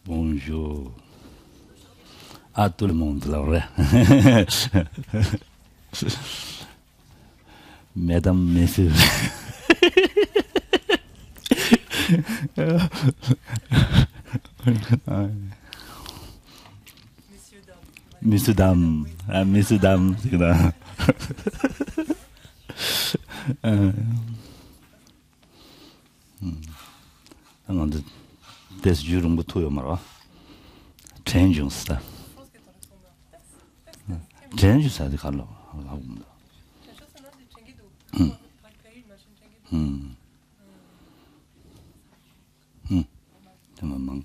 Bonjour à tout le monde, là, ouais. Mesdames, messieurs. Messieurs, dames. Ah, messieurs, dames. C'est là. Des jours, on peut 말아. Change ça. Change ça, c'est calme. Ça me manque.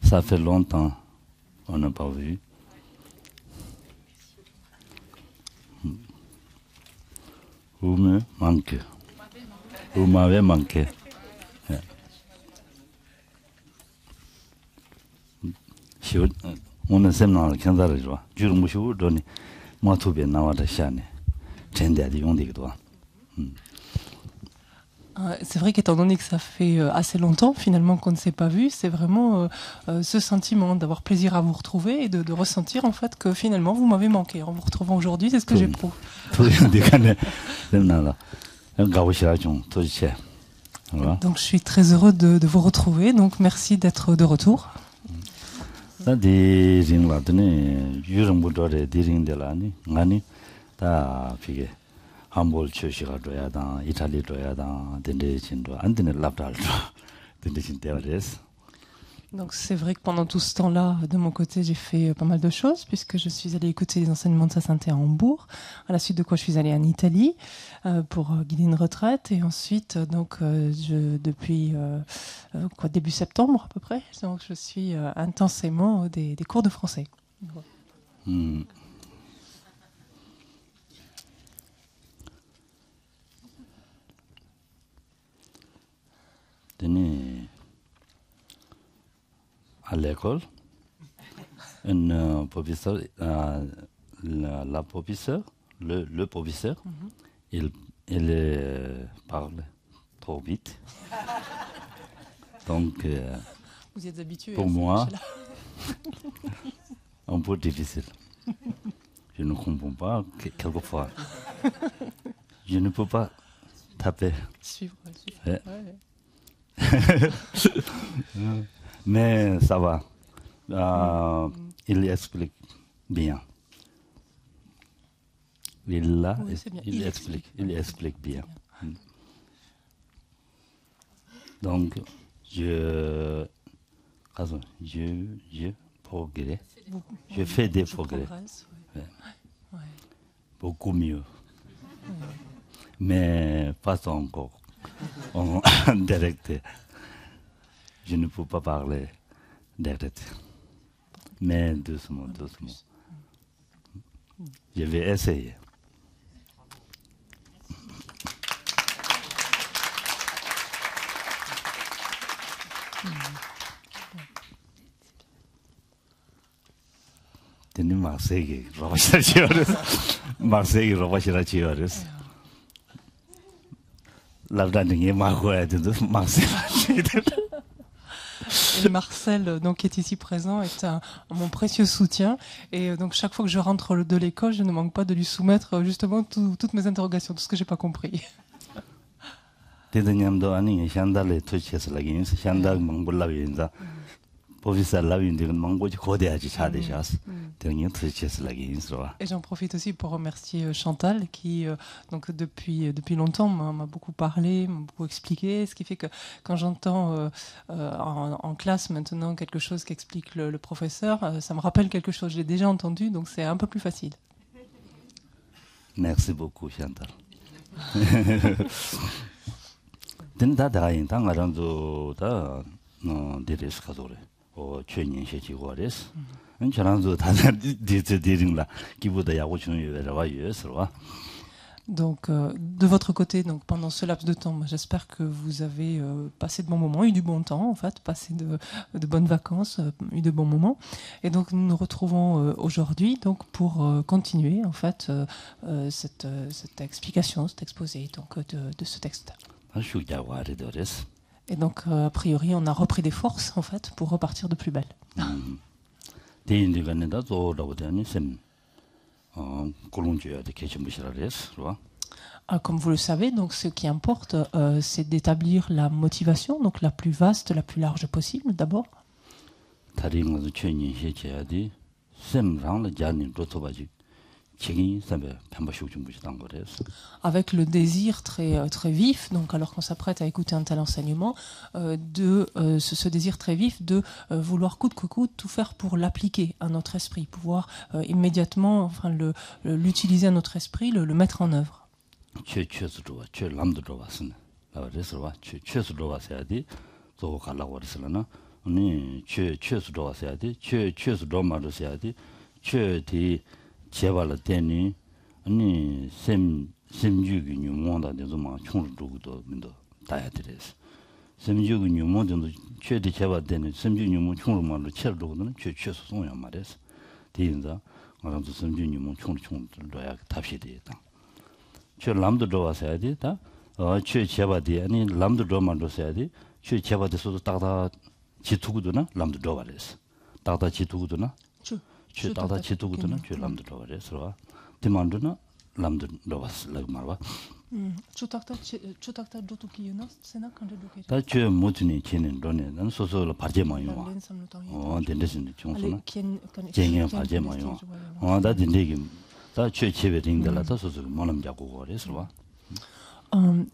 Ça fait longtemps on n'a pas vu. Vous me manquez. Vous m'avez manqué. 오늘 세미나를 견사를 줘. 주로 무시고 돈이 모토비에 나와다 샤네. 젠데디 용되기도 와. C'est vrai qu'étant donné que ça fait assez longtemps finalement qu'on ne s'est pas vu, c'est vraiment ce sentiment d'avoir plaisir à vous retrouver et de ressentir en fait que finalement vous m'avez manqué. En vous retrouvant aujourd'hui, c'est ce que j'éprouve. Donc je suis très heureux de vous retrouver, donc merci d'être de retour. Donc c'est vrai que pendant tout ce temps-là, de mon côté, j'ai fait pas mal de choses, puisque je suis allée écouter les enseignements de Saint-Sainté à Hambourg, à la suite de quoi je suis allée en Italie pour guider une retraite, et ensuite, donc, depuis début septembre à peu près, donc je suis intensément des cours de français. À l'école, un professeur, le professeur, il parle trop vite. Donc, vous y êtes habitué, pour moi, un peu difficile. Je ne comprends pas quelquefois. Je ne peux pas taper. Suivre. Ouais. Mais ça va. Il explique bien. Il explique bien. Donc, je progresse. Je fais des progrès. Ouais. Beaucoup mieux. Mais pas encore en direct. Je ne peux pas parler direct. Mais doucement. Je vais essayer. Teni Marseille, Marseille, Et Marcel, donc, qui est ici présent, est mon précieux soutien. Et donc, chaque fois que je rentre de l'école, je ne manque pas de lui soumettre justement toutes mes interrogations, tout ce que j'ai pas compris. Et j'en profite aussi pour remercier Chantal qui, donc depuis longtemps, m'a beaucoup parlé, m'a beaucoup expliqué, ce qui fait que quand j'entends en classe maintenant quelque chose qu'explique le professeur, ça me rappelle quelque chose, je l'ai déjà entendu, donc c'est un peu plus facile. Merci beaucoup, Chantal. Donc, de votre côté, donc, pendant ce laps de temps, j'espère que vous avez passé de bons moments, eu du bon temps, en fait, passé de bonnes vacances, eu de bons moments. Et donc, nous nous retrouvons aujourd'hui donc, pour continuer, en fait, cette explication, cet exposé donc, de ce texte. Et donc, a priori, on a repris des forces, en fait, pour repartir de plus belle. Comme vous le savez, donc, ce qui importe, c'est d'établir la motivation, donc la plus vaste, la plus large possible, d'abord. Avec le désir très, très vif, donc alors qu'on s'apprête à écouter un tel enseignement, ce désir très vif de vouloir coûte que coûte tout faire pour l'appliquer à notre esprit, pouvoir immédiatement l'utiliser à notre esprit, le mettre en œuvre. 제발로 되니 아니 샘주기 뉴몬다 되도마 총주도 민도 다야 되레스 샘주기 뉴몬도 최대 제발 되는 샘주기 뉴몬 총으로만로 체르도는 최최소 송야 말레스 대인자 말한도 샘주기 뉴몬 총로야 답시 되다 최 람도 들어와서야 되다 최 제발이 아니 람도 들어만도 써야 돼최 제발에서도 딱다 지투구도나 람도 들어와레스 딱다 지투구도나 최 다다 지도구도는 최 람도 들어와서 디만드나 람도 들어왔을 말봐. 추탁타 도토키요나 세나 칸데도케. 다최 모든이 지는 돈에는 소소로 바제마요. 된대신 중소나. 쟁여 바제마요. 다 된대기. 다최 제베딩들라다 소소 모놈 잡고 그래서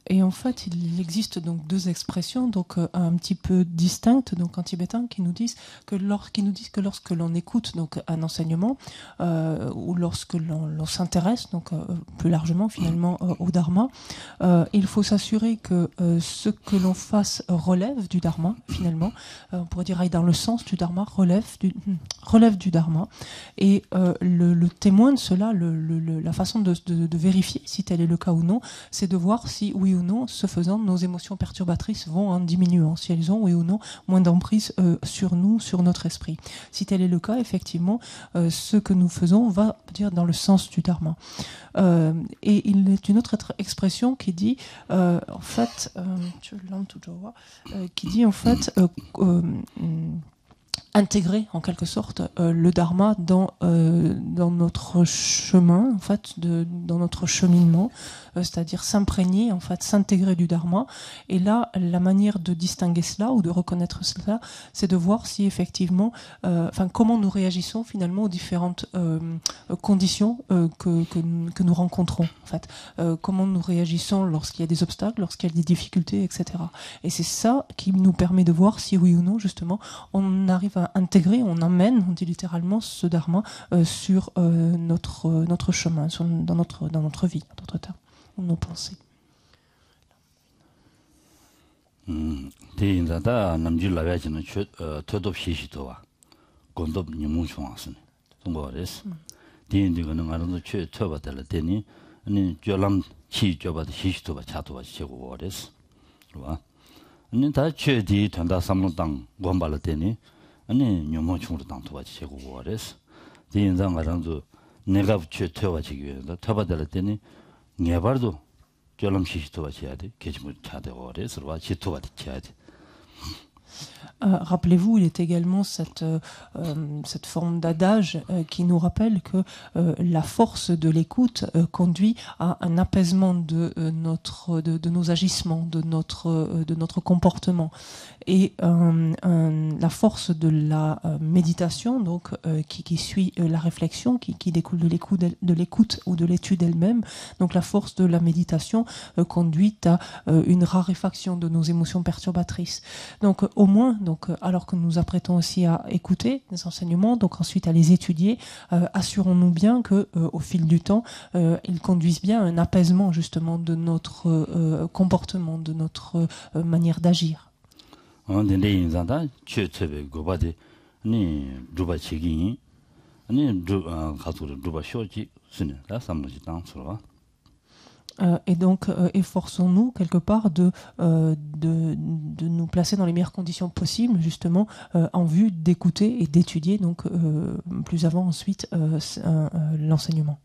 Et en fait, il existe donc deux expressions, donc un petit peu distinctes, donc en tibétain, qui nous disent que lorsque l'on écoute donc un enseignement ou lorsque l'on s'intéresse donc plus largement finalement au dharma, il faut s'assurer que ce que l'on fasse relève du dharma finalement. On pourrait dire aille dans le sens du dharma, relève du dharma. Et le témoin de cela, la façon de vérifier si tel est le cas ou non, c'est de voir si oui ou non, ce faisant, nos émotions perturbatrices vont en diminuant, si elles ont oui ou non moins d'emprise sur nous, sur notre esprit. Si tel est le cas, effectivement, ce que nous faisons va dire dans le sens du dharma. Et il est une autre expression qui dit en fait, intégrer en quelque sorte le dharma dans notre chemin, en fait, dans notre cheminement, c'est-à-dire s'imprégner, en fait, s'intégrer du dharma. Et là, la manière de distinguer cela ou de reconnaître cela, c'est de voir si effectivement, comment nous réagissons finalement aux différentes conditions que nous rencontrons, en fait. Comment nous réagissons lorsqu'il y a des obstacles, lorsqu'il y a des difficultés, etc. Et c'est ça qui nous permet de voir si oui ou non, justement, on arrive à intégrer, on amène, on dit littéralement, ce dharma sur notre chemin, dans notre vie, en d'autres termes, ou nos pensées. 대인자다 남질라야지는 토도 시시도와 건도 님문총하스네 동거레스 대인들은 알아도 최 쳐받을 때니 아니 저람 치 줘봐도 시시도와 차도와 제고 거레스 그봐 아니 다 최디 된다 삼로당 원발을 때니 아니 녀모충으로 당토바지 제고 거레스 대인장 알아도 내가 최 쳐봐지기 위해서 쳐받을 때니 네발도 저람 시시도와 해야 돼. 계집을 차대고 그래서 와 지도가 돼야 돼. Rappelez-vous, il est également cette forme d'adage qui nous rappelle que la force de l'écoute conduit à un apaisement de nos agissements, de notre comportement. Et la force de la méditation, donc qui suit la réflexion, qui découle de l'écoute ou de l'étude elle-même, donc la force de la méditation conduit à une raréfaction de nos émotions perturbatrices. Donc au moins, donc, alors que nous apprêtons aussi à écouter les enseignements, donc ensuite à les étudier, assurons-nous bien que au fil du temps, ils conduisent bien à un apaisement justement de notre comportement, de notre manière d'agir. Et donc, efforçons-nous quelque part de nous placer dans les meilleures conditions possibles, justement, en vue d'écouter et d'étudier, donc plus avant ensuite l'enseignement.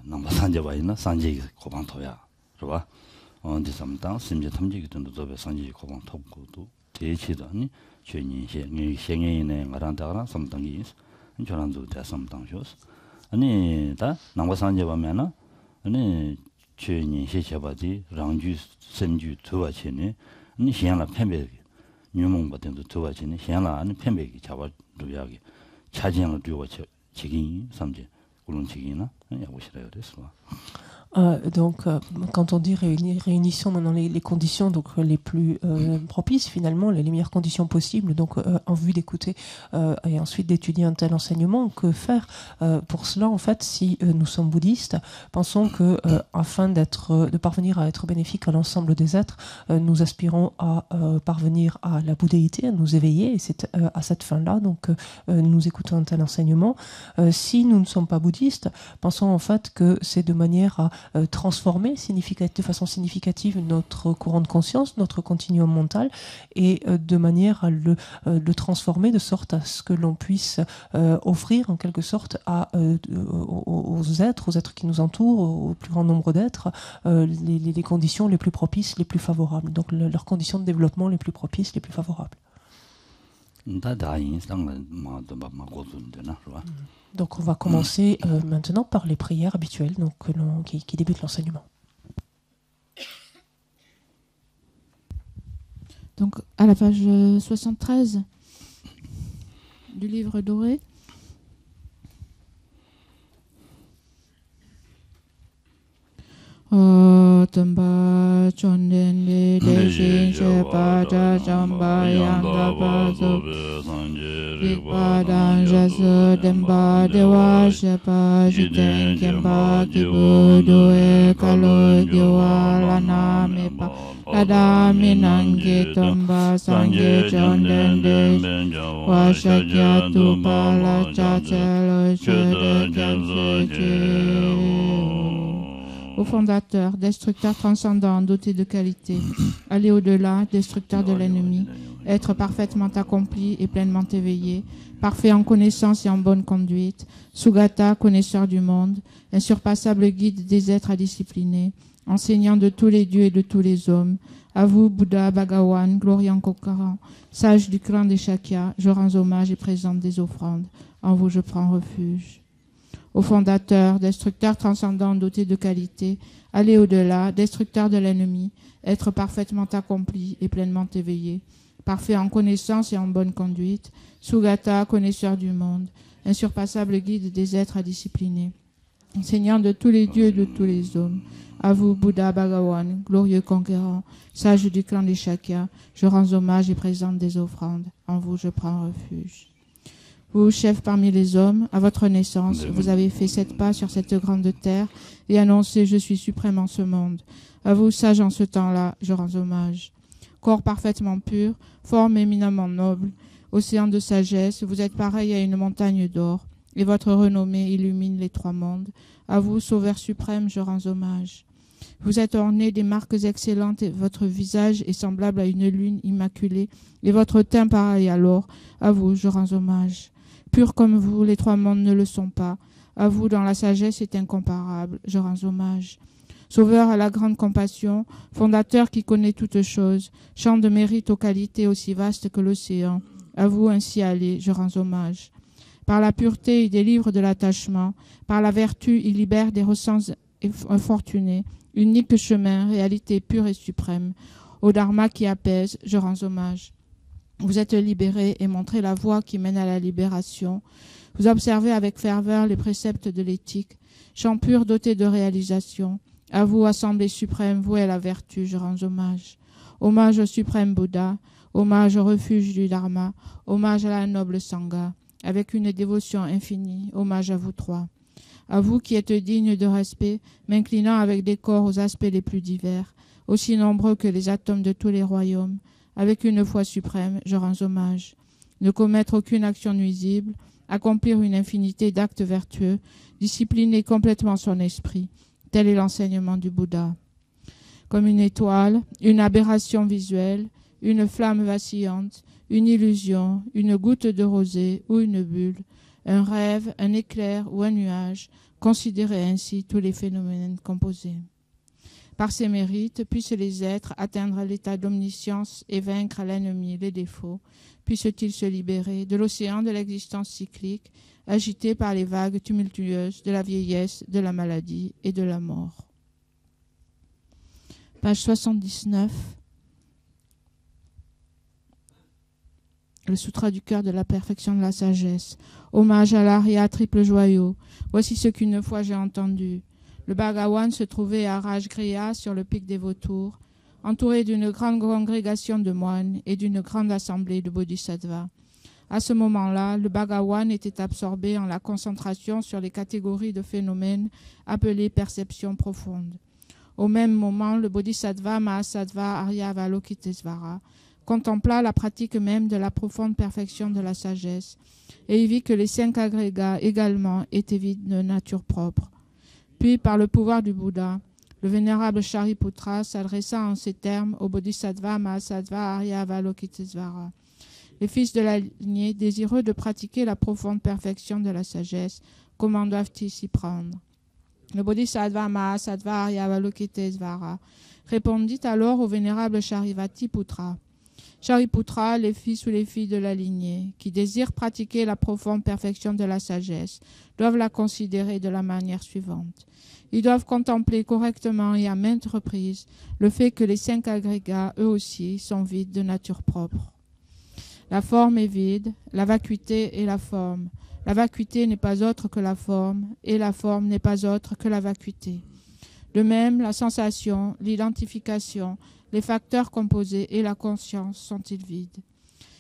넘버 산제 와이나 산제 고방 토야. 그봐. 언제 삼당 심지 탐지기 된도 저배 산제 고방 톱고도 대치다니 최인시 생애인의 가란다가라 삼당이 저란도 대 삼당쇼스. 아니 다 넘버 산제 보면은 아니 최인시 제바디 랑주 선주 두와치네 아니 시행라 팬배 뉴몽바된도 두와치네 시행라 아니 팬배기 잡아 루야기 차지형을 두고 지긴 삼제 그런 지기나 하고 싶어요. 그래서 Donc, quand on dit réunition dans les conditions donc, les plus propices, finalement, les meilleures conditions possibles, donc en vue d'écouter et ensuite d'étudier un tel enseignement, que faire pour cela, en fait, si nous sommes bouddhistes, pensons que afin de parvenir à être bénéfique à l'ensemble des êtres, nous aspirons à parvenir à la bouddhéité, à nous éveiller, et c'est à cette fin-là, donc nous écoutons un tel enseignement. Si nous ne sommes pas bouddhistes, pensons en fait que c'est de manière à transformer de façon significative notre courant de conscience, notre continuum mental, et de manière à le transformer de sorte à ce que l'on puisse offrir en quelque sorte aux êtres qui nous entourent, au plus grand nombre d'êtres, les conditions les plus propices, les plus favorables, donc leurs conditions de développement les plus propices, les plus favorables. Donc on va commencer maintenant par les prières habituelles donc, qui débutent l'enseignement. Donc à la page 73 du livre doré. Tamba chondende deshin shepa cha chamba yanda paso rikpa danja su demba dewa shepa shiten kemba kibu doe kalo gyoa lana mepa lada minangi tamba sangye chondende wa shakya tu pala cha chelo chode kemse Ô fondateur, destructeur transcendant, doté de qualité, aller au-delà, destructeur de l'ennemi, être parfaitement accompli et pleinement éveillé, parfait en connaissance et en bonne conduite, Sugata, connaisseur du monde, insurpassable guide des êtres à discipliner, enseignant de tous les dieux et de tous les hommes, à vous, Bouddha, Bhagawan, glorieux conquérant, sage du clan des Shakya, je rends hommage et présente des offrandes, en vous je prends refuge. Ô fondateur, destructeur transcendant doté de qualité, aller au-delà, destructeur de l'ennemi, être parfaitement accompli et pleinement éveillé, parfait en connaissance et en bonne conduite, Sugata, connaisseur du monde, insurpassable guide des êtres à discipliner, enseignant de tous les dieux et de tous les hommes, à vous, Bouddha Bhagawan, glorieux conquérant, sage du clan des Shakya, je rends hommage et présente des offrandes, en vous je prends refuge. Vous, chef parmi les hommes, à votre naissance, vous avez fait 7 pas sur cette grande terre et annoncé « Je suis suprême en ce monde ». À vous, sage en ce temps-là, je rends hommage. Corps parfaitement pur, forme éminemment noble, océan de sagesse, vous êtes pareil à une montagne d'or, et votre renommée illumine les 3 mondes. À vous, sauveur suprême, je rends hommage. Vous êtes orné des marques excellentes, et votre visage est semblable à une lune immaculée, et votre teint pareil à l'or. À vous, je rends hommage. Pur comme vous, les 3 mondes ne le sont pas. À vous, dans la sagesse est incomparable, je rends hommage. Sauveur à la grande compassion, fondateur qui connaît toutes choses, champ de mérite aux qualités aussi vastes que l'océan. À vous ainsi aller, je rends hommage. Par la pureté, il délivre de l'attachement. Par la vertu, il libère des ressens infortunés. Unique chemin, réalité pure et suprême. Au Dharma qui apaise, je rends hommage. Vous êtes libéré et montrez la voie qui mène à la libération. Vous observez avec ferveur les préceptes de l'éthique. Champ pur doté de réalisation. À vous, Assemblée suprême, vouée à la vertu, je rends hommage. Hommage au suprême Bouddha. Hommage au refuge du Dharma. Hommage à la noble Sangha. Avec une dévotion infinie, hommage à vous 3. À vous qui êtes dignes de respect, m'inclinant avec décor aux aspects les plus divers, aussi nombreux que les atomes de tous les royaumes. Avec une foi suprême, je rends hommage. Ne commettre aucune action nuisible, accomplir une infinité d'actes vertueux, discipliner complètement son esprit. Tel est l'enseignement du Bouddha. Comme une étoile, une aberration visuelle, une flamme vacillante, une illusion, une goutte de rosée ou une bulle, un rêve, un éclair ou un nuage, considérez ainsi tous les phénomènes composés. Par ses mérites, puissent les êtres atteindre l'état d'omniscience et vaincre l'ennemi, les défauts, puissent-ils se libérer de l'océan de l'existence cyclique, agité par les vagues tumultueuses de la vieillesse, de la maladie et de la mort. Page 79. Le Sutra du cœur de la perfection de la sagesse. Hommage à l'Arya triple joyau. Voici ce qu'une fois j'ai entendu. Le Bhagawan se trouvait à Rajgriha sur le pic des vautours, entouré d'une grande congrégation de moines et d'une grande assemblée de bodhisattvas. À ce moment-là, le Bhagawan était absorbé en la concentration sur les catégories de phénomènes appelées perceptions profondes. Au même moment, le bodhisattva Mahasattva Arya Avalokitesvara contempla la pratique même de la profonde perfection de la sagesse, et il vit que les 5 agrégats également étaient vides de nature propre. Puis, par le pouvoir du Bouddha, le vénérable Shariputra s'adressa en ces termes au bodhisattva Mahasattva Arya Avalokitesvara. Les fils de la lignée, désireux de pratiquer la profonde perfection de la sagesse, comment doivent-ils s'y prendre? Le bodhisattva Mahasattva Arya Avalokitesvara répondit alors au vénérable Shariputra. Shariputra, les fils ou les filles de la lignée, qui désirent pratiquer la profonde perfection de la sagesse, doivent la considérer de la manière suivante. Ils doivent contempler correctement et à maintes reprises le fait que les 5 agrégats, eux aussi, sont vides de nature propre. La forme est vide, la vacuité est la forme. La vacuité n'est pas autre que la forme, et la forme n'est pas autre que la vacuité. De même, la sensation, l'identification, les facteurs composés et la conscience sont-ils vides?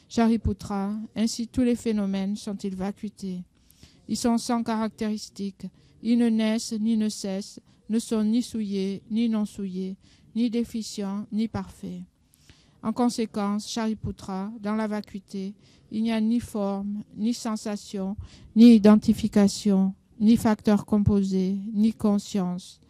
Shariputra, ainsi tous les phénomènes sont-ils vacuités? Ils sont sans caractéristiques, ils ne naissent ni ne cessent, ne sont ni souillés ni non souillés, ni déficients ni parfaits. En conséquence, Shariputra, dans la vacuité, il n'y a ni forme, ni sensation, ni identification, ni facteurs composés, ni conscience,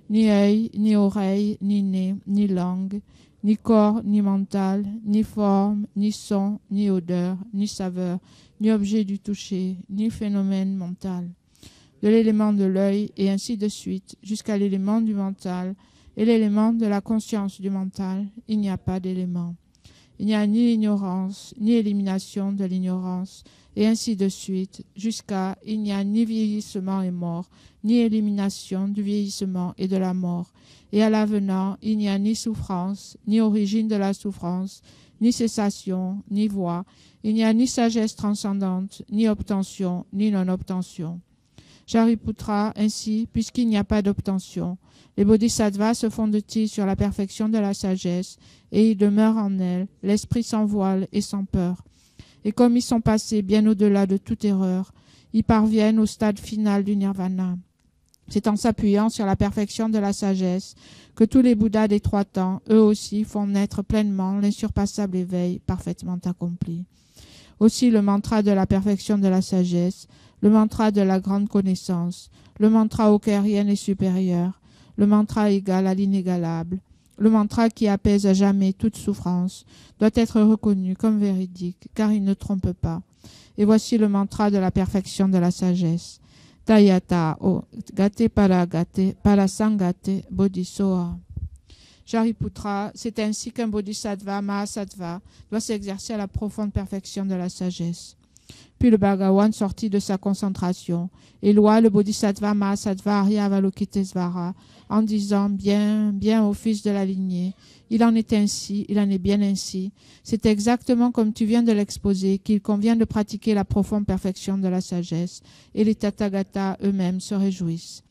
ni œil, ni oreille, ni nez, ni langue, ni corps, ni mental, ni forme, ni son, ni odeur, ni saveur, ni objet du toucher, ni phénomène mental. De l'élément de l'œil et ainsi de suite, jusqu'à l'élément du mental et l'élément de la conscience du mental, il n'y a pas d'élément. Il n'y a ni ignorance, ni élimination de l'ignorance, et ainsi de suite, jusqu'à il n'y a ni vieillissement et mort, ni élimination du vieillissement et de la mort, et à l'avenant, il n'y a ni souffrance, ni origine de la souffrance, ni cessation, ni voie, il n'y a ni sagesse transcendante, ni obtention, ni non-obtention. Shariputra, ainsi, puisqu'il n'y a pas d'obtention, les bodhisattvas se fondent-ils sur la perfection de la sagesse, et ils demeurent en elle, l'esprit sans voile et sans peur. Et comme ils sont passés bien au-delà de toute erreur, ils parviennent au stade final du nirvana. C'est en s'appuyant sur la perfection de la sagesse que tous les Bouddhas des 3 temps, eux aussi, font naître pleinement l'insurpassable éveil parfaitement accompli. Aussi le mantra de la perfection de la sagesse, le mantra de la grande connaissance, le mantra auquel rien n'est supérieur, le mantra égal à l'inégalable, le mantra qui apaise à jamais toute souffrance, doit être reconnu comme véridique, car il ne trompe pas. Et voici le mantra de la perfection de la sagesse. Tayata o gate para sangate bodhisoa. Shariputra, c'est ainsi qu'un bodhisattva Mahasattva doit s'exercer à la profonde perfection de la sagesse. Puis le Bhagawan sortit de sa concentration et loua le bodhisattva Mahasattva Arya Avalokitesvara en disant bien au fils de la lignée, il en est ainsi, il en est bien ainsi. C'est exactement comme tu viens de l'exposer qu'il convient de pratiquer la profonde perfection de la sagesse, et les Tathagatas eux-mêmes se réjouissent.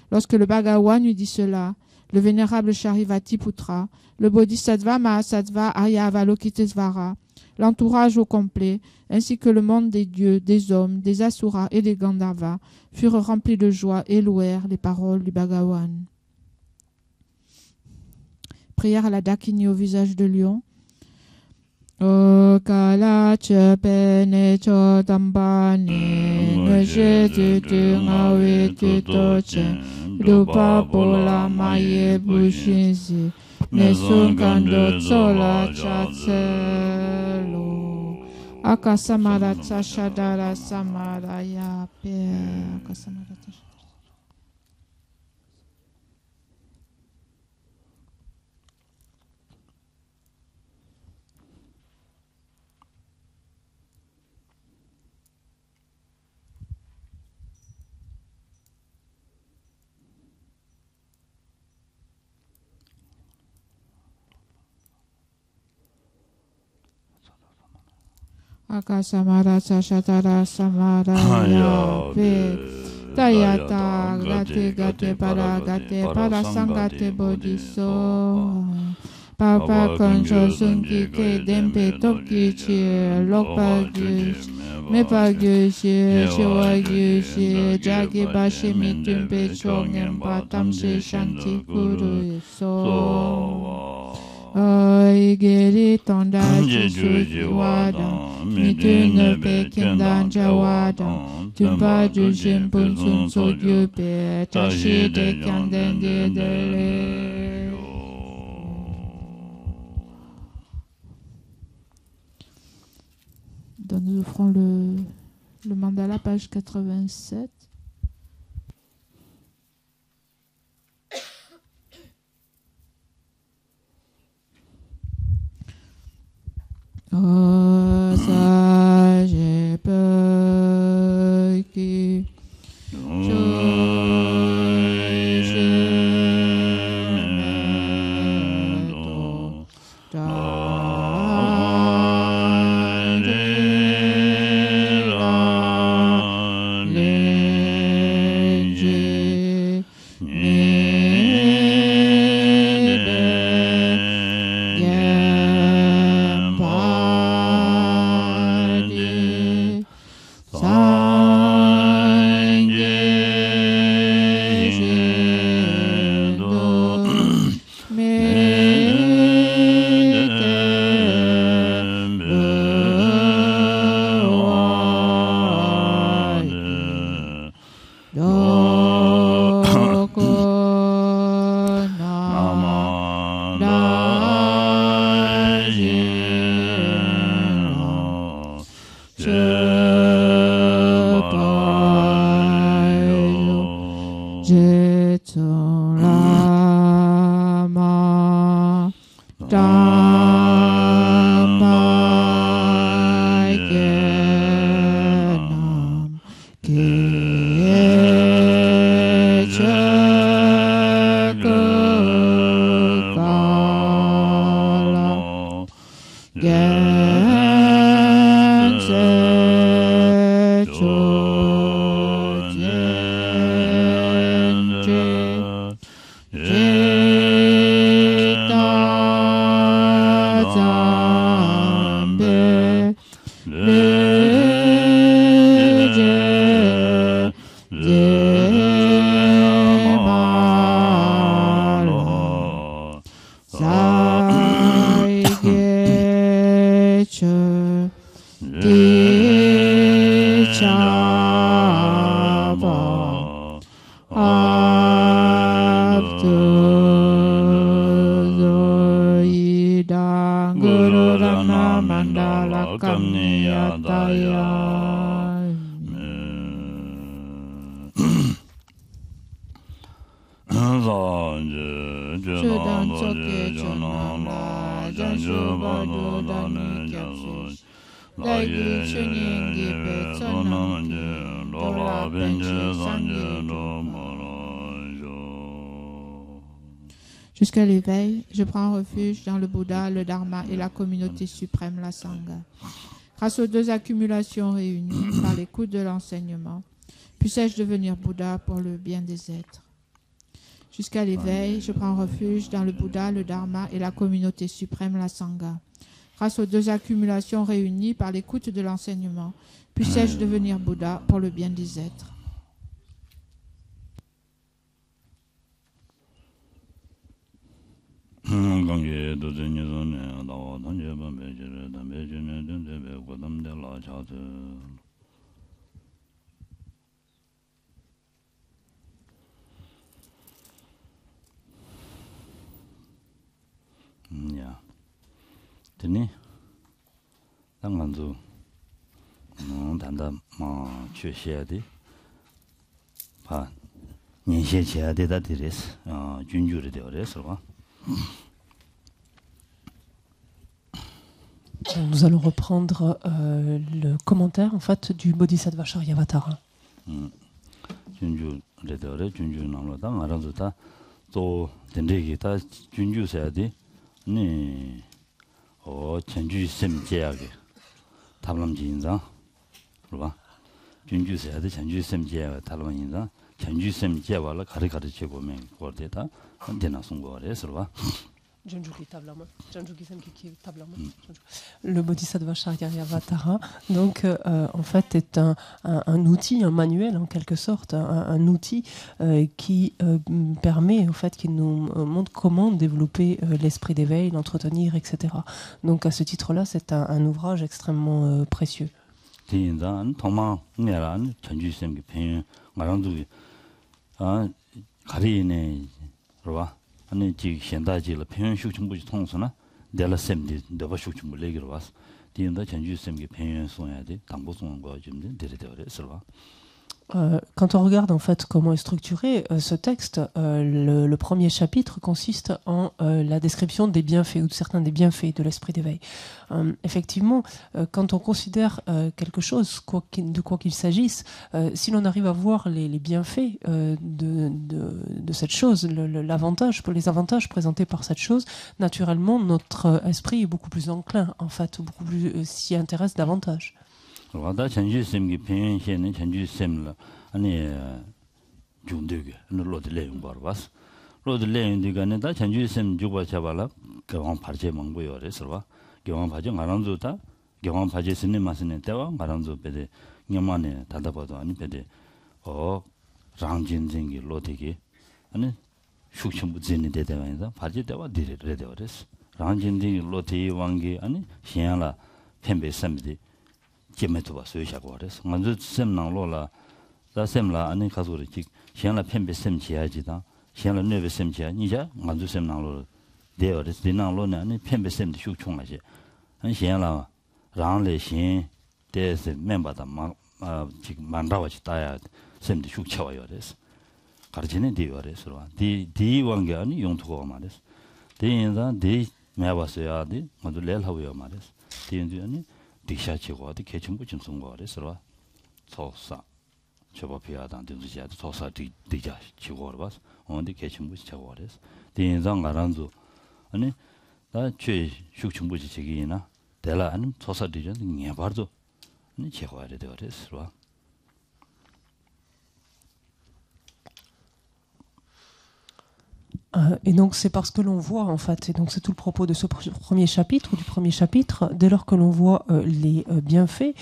Lorsque le Bhagawan eut dit cela, le vénérable Shariputra, le bodhisattva Mahasattva Arya Avalokitesvara, l'entourage au complet, ainsi que le monde des dieux, des hommes, des asuras et des gandharvas, furent remplis de joie et louèrent les paroles du Bhagawan. Prière à la Dakini au visage de lion. O kala chepene chodambane ngeje tutu ngawe tutoche dupa pola maye bushinsi nesun kando tsola chatselo Akasamara Tashadara Samaraya Pe. Akasamara Tashadara. Akasamara Sashatara Samaraya Pe Tayata Gate Gate Para Sangate Bodhiso Papa Konjo Sunki Ke Dempe Toki Chi Lokpa Gyushi Mepa Gyushi Shiwa Gyushi Jagi Bashi Mitumpe Chongem Patamshi Shanti Kuru So Geri tonda jisuji wadan, mitune pe kindan jawadan, tumpa jujim punsun sodyu pe, tashi de kanden de dele. Donc nous offrons le mandala, page 87. Sage Peki Jusqu'à l'éveil, je prends refuge dans le Bouddha, le Dharma et la communauté suprême, la Sangha. Grâce aux deux accumulations réunies par l'écoute de l'enseignement, puissais-je devenir Bouddha pour le bien des êtres. Jusqu'à l'éveil, je prends refuge dans le Bouddha, le Dharma et la communauté suprême, la Sangha. Grâce aux deux accumulations réunies par l'écoute de l'enseignement, puissais-je devenir Bouddha pour le bien des êtres. Ya. Tene. Tanganzu 단다 취해야돼. 봐. 년시해야 되다 드레스. 준주를 되어서. Nous allons reprendre le commentaire en fait du Bodhisattva Charyavatara. 준주를 되어래 준주 나로다 알아서다 또 된대기다 준주 해야 돼. 네. 전주 셈제하게 답람지 인상. 그러봐. 준주 해야 돼. 전주 셈제하게 답람 인상. 전주 셈제와라 가르쳐 보면 거기다 안테나 송거래 서봐. Le Bodhisattva Charyavatara, donc en fait est un outil, un manuel en quelque sorte, un outil qui permet en fait, qui nous montre comment développer l'esprit d'éveil, l'entretenir, etc. Donc à ce titre-là, c'est un ouvrage extrêmement précieux. 아니 지 현다지를 평행 숙청부지 통선나 내가 셈디 너가 숙청부 얘기를 왔어. 뒤인다 전주 셈기 평행 소해야 돼. 당보 소한 거 좀 데려대어서 봐. Quand on regarde en fait comment est structuré ce texte, le premier chapitre consiste en la description des bienfaits ou de certains des bienfaits de l'esprit d'éveil. Effectivement, quand on considère quelque chose, de quoi qu'il s'agisse, si l'on arrive à voir les bienfaits de cette chose, les avantages présentés par cette chose, naturellement notre esprit est beaucoup plus enclin, en fait, beaucoup plus s'y intéresse davantage. 와다 전주쌤기 평행시에는 전주쌤을 아니 중대게 로드 내용 바로 봤어. 로드 내용들가는 다 전주쌤 주고 잡아라. 경험 발제 망고요. 그래서 봐. 경험 발제 말한도다. 경험 발제 쓰는 맛은 때와 말한도 배대 녀만에 다다봐도 아니 배대 랑진쟁기 로드기 아니 숙청부진이 되다면서 발제 때와 디레래 되어랬어. 랑진쟁기 로드 왕기 아니 시행라 펜베섬디 제메토바 소유하고 그래서 먼저 셈낭로라 다 셈라 안에 가서를 지 현라 펜베 셈지야지다 현라 네베 셈지야 니자 먼저 셈낭로 되어서 되낭로는 안에 펜베 셈도 숙총하지 한 현라 랑레 신 대서 멤버다 지금 만다와지 따야 셈도 숙쳐와요 그래서 가르치는 되어 그래서 디 왕게 아니 용토가 말했어 대인자 디 매와서야 돼 먼저 렐하고요 말했어 대인도 아니 디샤치고 어디 개천부 증송 거래서 소사 저법이야단 등지야 소사 디자 치고 봐서 어디 개천부 치고 그래서 대인상 가란도 아니 나최 숙청부지 지기나 대라 아니 소사 디전 녀바도 아니 치고 해야 돼 그래서 Et donc c'est parce que l'on voit en fait, et donc c'est tout le propos de ce premier chapitre, ou du premier chapitre, dès lors que l'on voit les bienfaits,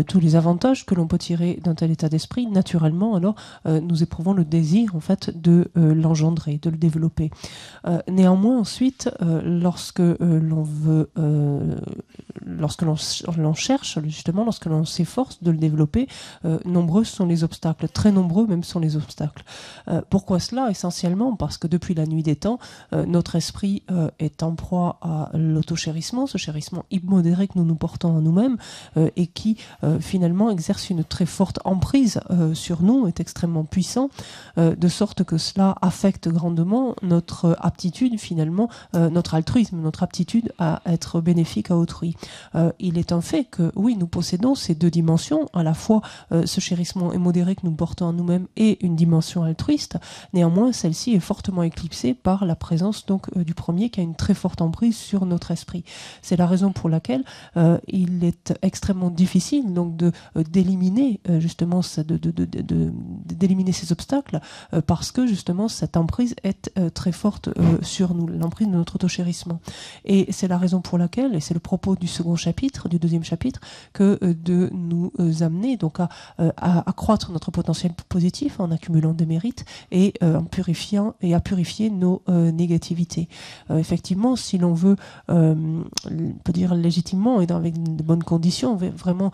tous les avantages que l'on peut tirer d'un tel état d'esprit, naturellement alors nous éprouvons le désir en fait de l'engendrer, de le développer. Néanmoins ensuite, lorsque l'on veut, lorsque l'on cherche justement, lorsque l'on s'efforce de le développer, nombreux sont les obstacles, très nombreux même sont les obstacles. Pourquoi cela? Essentiellement parce que depuis la nuit des temps, notre esprit est en proie à l'auto-chérissement, ce chérissement immodéré que nous nous portons en nous-mêmes et qui finalement exerce une très forte emprise sur nous, est extrêmement puissant, de sorte que cela affecte grandement notre aptitude finalement, notre altruisme, notre aptitude à être bénéfique à autrui. Il est un fait que oui, nous possédons ces deux dimensions, à la fois ce chérissement immodéré que nous portons en nous-mêmes et une dimension altruiste. Néanmoins, celle-ci est fortement éclipsée par la présence donc du premier qui a une très forte emprise sur notre esprit. C'est la raison pour laquelle il est extrêmement difficile donc d'éliminer justement d'éliminer ces obstacles parce que justement cette emprise est très forte sur nous, l'emprise de notre autochérissement. Et c'est la raison pour laquelle, et c'est le propos du second chapitre, du deuxième chapitre, que de nous amener donc à accroître notre potentiel positif en accumulant des mérites et en purifiant et à purifier nos négativités. Effectivement, si l'on veut, on peut dire légitimement et avec de bonnes conditions, vraiment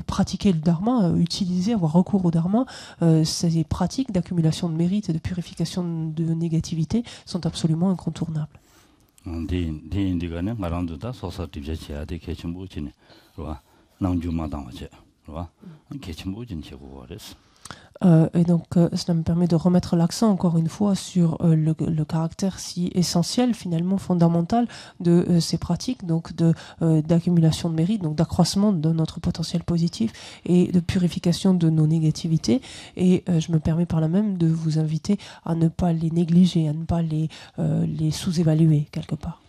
pratiquer le dharma, utiliser, avoir recours au dharma, ces pratiques d'accumulation de mérites et de purification de négativité sont absolument incontournables. Et donc, cela me permet de remettre l'accent encore une fois sur le caractère si essentiel, finalement fondamental de ces pratiques, donc d'accumulation de mérite, donc d'accroissement de notre potentiel positif et de purification de nos négativités. Et je me permets par là même de vous inviter à ne pas les négliger, à ne pas les sous-évaluer quelque part.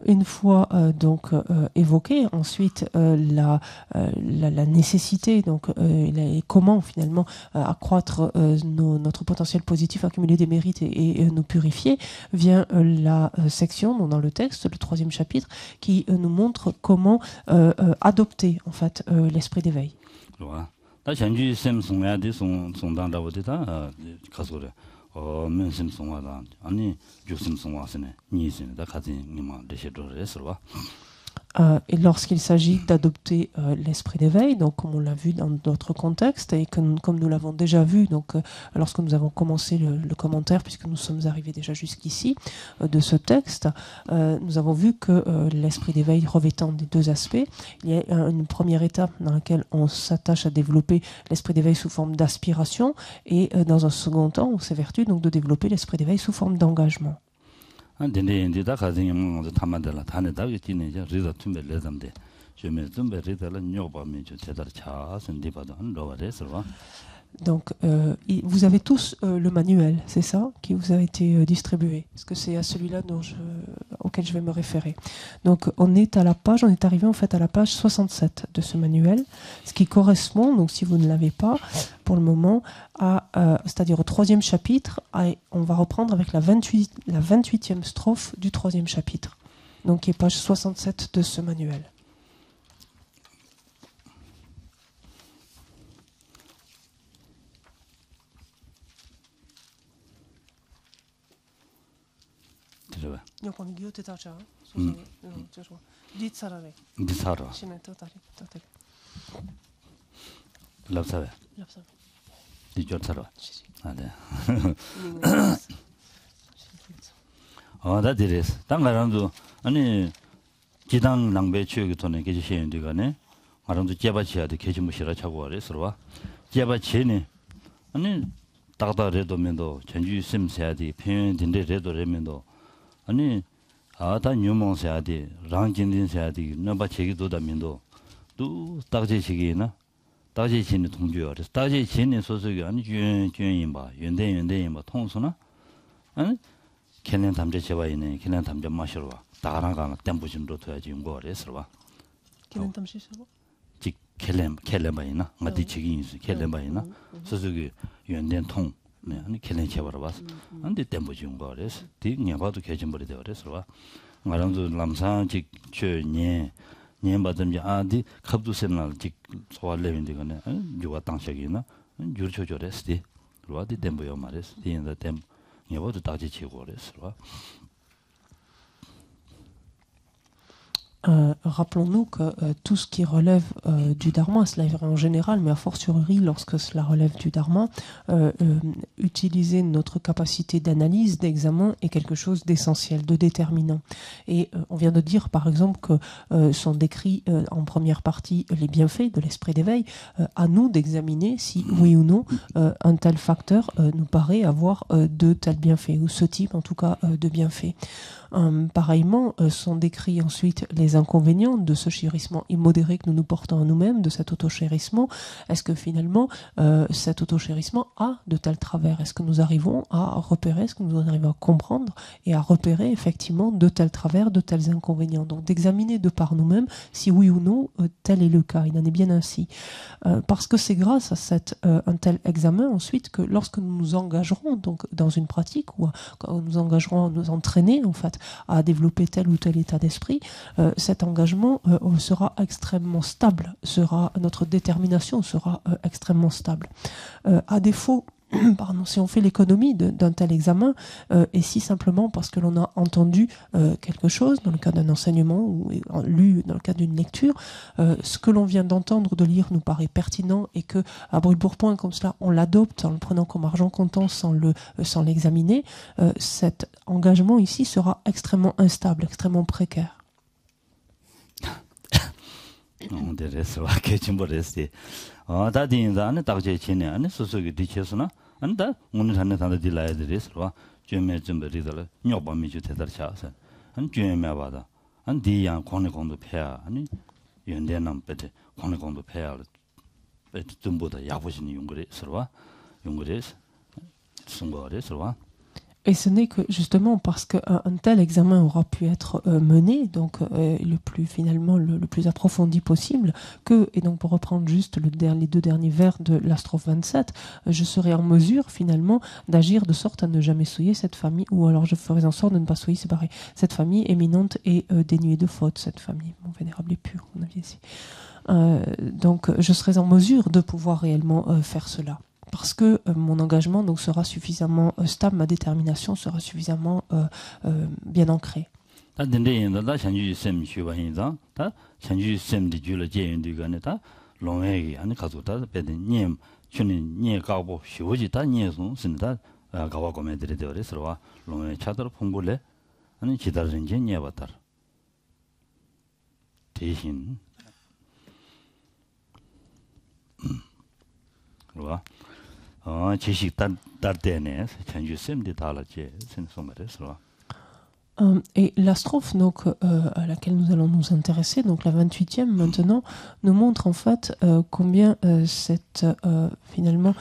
Une fois donc évoqué, ensuite la nécessité donc et comment finalement accroître notre potentiel positif, accumuler des mérites et nous purifier, vient la section dans le texte, le 3e chapitre, qui nous montre comment adopter en fait l'esprit d'éveil. Et lorsqu'il s'agit d'adopter l'esprit d'éveil, donc comme on l'a vu dans d'autres contextes et comme nous l'avons déjà vu donc lorsque nous avons commencé le commentaire, puisque nous sommes arrivés déjà jusqu'ici de ce texte, nous avons vu que l'esprit d'éveil revêtant des deux aspects, il y a une première étape dans laquelle on s'attache à développer l'esprit d'éveil sous forme d'aspiration et dans un second temps, on s'évertue donc de développer l'esprit d'éveil sous forme d'engagement. Donc, vous avez tous le manuel, c'est ça, qui vous a été distribué. Parce que c'est à celui-là auquel je vais me référer. Donc, on est arrivé en fait à la page 67 de ce manuel, ce qui correspond, donc si vous ne l'avez pas, pour le moment, c'est-à-dire au 3e chapitre, on va reprendre avec la 28e strophe du 3e chapitre, donc qui est page 67 de ce manuel. 다 뉴몬해야 돼. 랑진딘해야 돼. 넘바 제기도 다면도 또 딱제식이나 딱제신의 통주요. 그래서 딱제신의 소속이 아니 주인인 봐. 연대인 봐. 통수나 아니 걔는 담제 제와 있네. 걔는 담제 마셔 봐. 다가나가 땜부심도 둬야지 용거 그래서 봐. 걔는 담시 셔 봐. 직 켈렘바이나 마디 책이 있어. 켈렘바이나 소속이 연대 통 네, 아니 걔네 제바로 봤어. 안데 땜부지 용거 그래서 뒤에 봐도 개진벌이 되어 그래서 봐. 말한도 남산직 최년 받은지 아디 갑두세날 직 소알레인데 거네. 누가 당식이나 유르초조레스디. 로아디 땜부요 말했어. 뒤에다 땜 예보도 다지 치고 그래서 봐. Rappelons-nous que tout ce qui relève du dharma, cela est vrai en général, mais a fortiori lorsque cela relève du dharma, utiliser notre capacité d'analyse, d'examen est quelque chose d'essentiel, de déterminant. Et on vient de dire par exemple que sont décrits en première partie les bienfaits de l'esprit d'éveil, à nous d'examiner si oui ou non un tel facteur nous paraît avoir de tels bienfaits, ou ce type en tout cas de bienfaits. Pareillement, sont décrits ensuite les inconvénients de ce chérissement immodéré que nous nous portons à nous-mêmes, de cet autochérissement. Est-ce que finalement, cet autochérissement a de tels travers? Est-ce que nous arrivons à repérer, est-ce que nous arrivons à comprendre et à repérer effectivement de tels travers, de tels inconvénients? Donc d'examiner de par nous-mêmes si oui ou non tel est le cas. Il en est bien ainsi. Parce que c'est grâce à un tel examen ensuite que lorsque nous nous engagerons donc, dans une pratique ou quand nous engagerons à nous entraîner en fait à développer tel ou tel état d'esprit, cet engagement sera extrêmement stable, notre détermination sera extrêmement stable. À défaut pardon, si on fait l'économie d'un tel examen, et si simplement parce que l'on a entendu quelque chose dans le cadre d'un enseignement ou lu dans le cadre d'une lecture, ce que l'on vient d'entendre ou de lire nous paraît pertinent et que à brûle-pourpoint comme cela on l'adopte en le prenant comme argent comptant sans l'examiner, cet engagement ici sera extrêmement instable, extrêmement précaire. Et ce n'est que justement parce qu'un tel examen aura pu être mené, donc le plus approfondi possible, et donc pour reprendre juste les 2 derniers vers de la strophe 27, je serai en mesure finalement d'agir de sorte à ne jamais souiller cette famille, ou alors je ferai en sorte de ne pas souiller, c'est pareil, cette famille éminente et dénuée de faute, cette famille, mon vénérable et pur, on a vu ici. Donc je serai en mesure de pouvoir réellement faire cela. Parce que mon engagement donc sera suffisamment stable, ma détermination sera suffisamment bien ancrée. Et la strophe donc, à laquelle nous allons nous intéresser, donc la 28e maintenant, nous montre en fait combien c'est finalement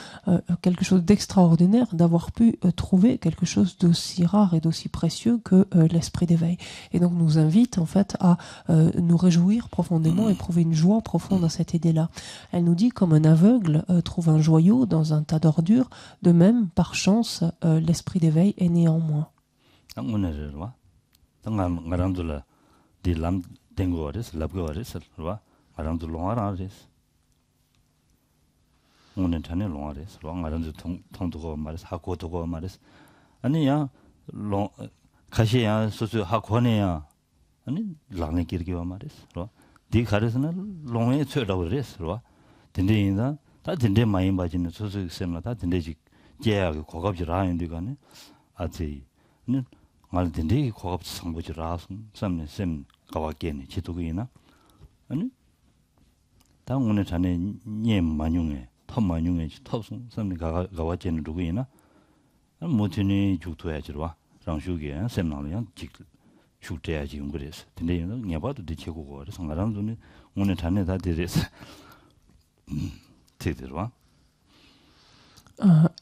quelque chose d'extraordinaire d'avoir pu trouver quelque chose d'aussi rare et d'aussi précieux que l'esprit d'éveil. Et donc nous invite en fait à nous réjouir profondément, éprouver une joie profonde à cette idée-là. Elle nous dit comme un aveugle trouve un joyau dans un tas d'ordures, de même, par chance, l'esprit d'éveil est né en moi.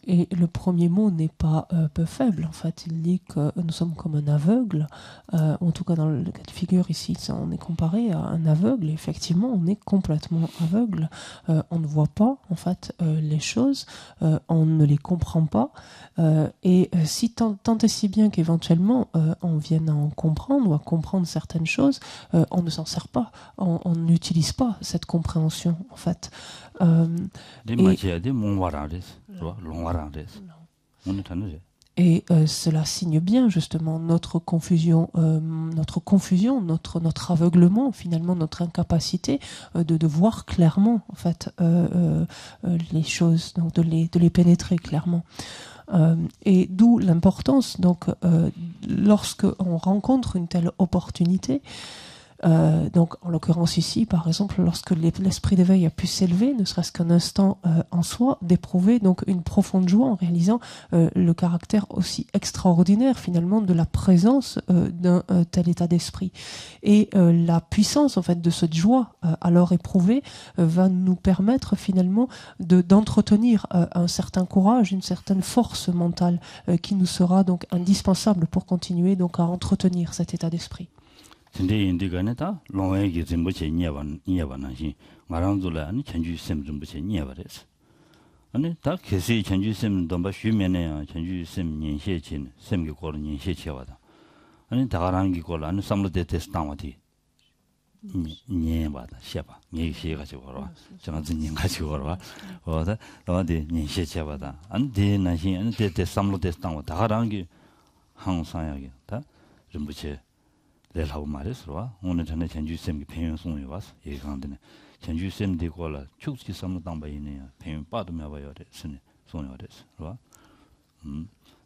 Et le premier mot n'est pas peu faible, en fait. Il dit que nous sommes comme un aveugle. En tout cas, dans le cas de figure ici, on est comparé à un aveugle. Et effectivement, on est complètement aveugle. On ne voit pas, en fait, les choses. On ne les comprend pas. Et si tant et si bien qu'éventuellement, on vienne à en comprendre ou à comprendre certaines choses, on ne s'en sert pas. On n'utilise pas cette compréhension, en fait. Et cela signe bien justement notre confusion, notre aveuglement, finalement notre incapacité de voir clairement en fait les choses, donc de les pénétrer clairement. Et d'où l'importance donc lorsque on rencontre une telle opportunité. Donc, en l'occurrence ici, par exemple, lorsque l'esprit d'éveil a pu s'élever, ne serait-ce qu'un instant en soi, d'éprouver donc une profonde joie en réalisant le caractère aussi extraordinaire finalement de la présence d'un tel état d'esprit. Et la puissance en fait de cette joie alors éprouvée va nous permettre finalement d'entretenir un certain courage, une certaine force mentale qui nous sera donc indispensable pour continuer donc à entretenir cet état d'esprit. 근데 인디가네다 롱에게 zemboche 니야바나시 마랑돌라니 천주 셈 좀보체 니야바레스 아니 다 계시 천주 셈 domba 쉬면에야 천주 셈 년셰친 셈게 고르 년셰치와다 아니 다가랑기 고라 아니 삼로데 테스트 당와디 nye ba da she ba nye she ga chi wa jang zin ning ga chi wa wa da da de nye she che ba da an de na xin an de samlo de stang wa da ga rang gi hang sa ya gi da 좀 부채 내 하고 말했어. 오늘 전에 전주쌤 평양 송이 왔어. 얘기하는데 전주쌤 되고라 축지 삼는 당바이네요. 평양 빠도며 봐요. 그랬으니 송이 왔어. 봐.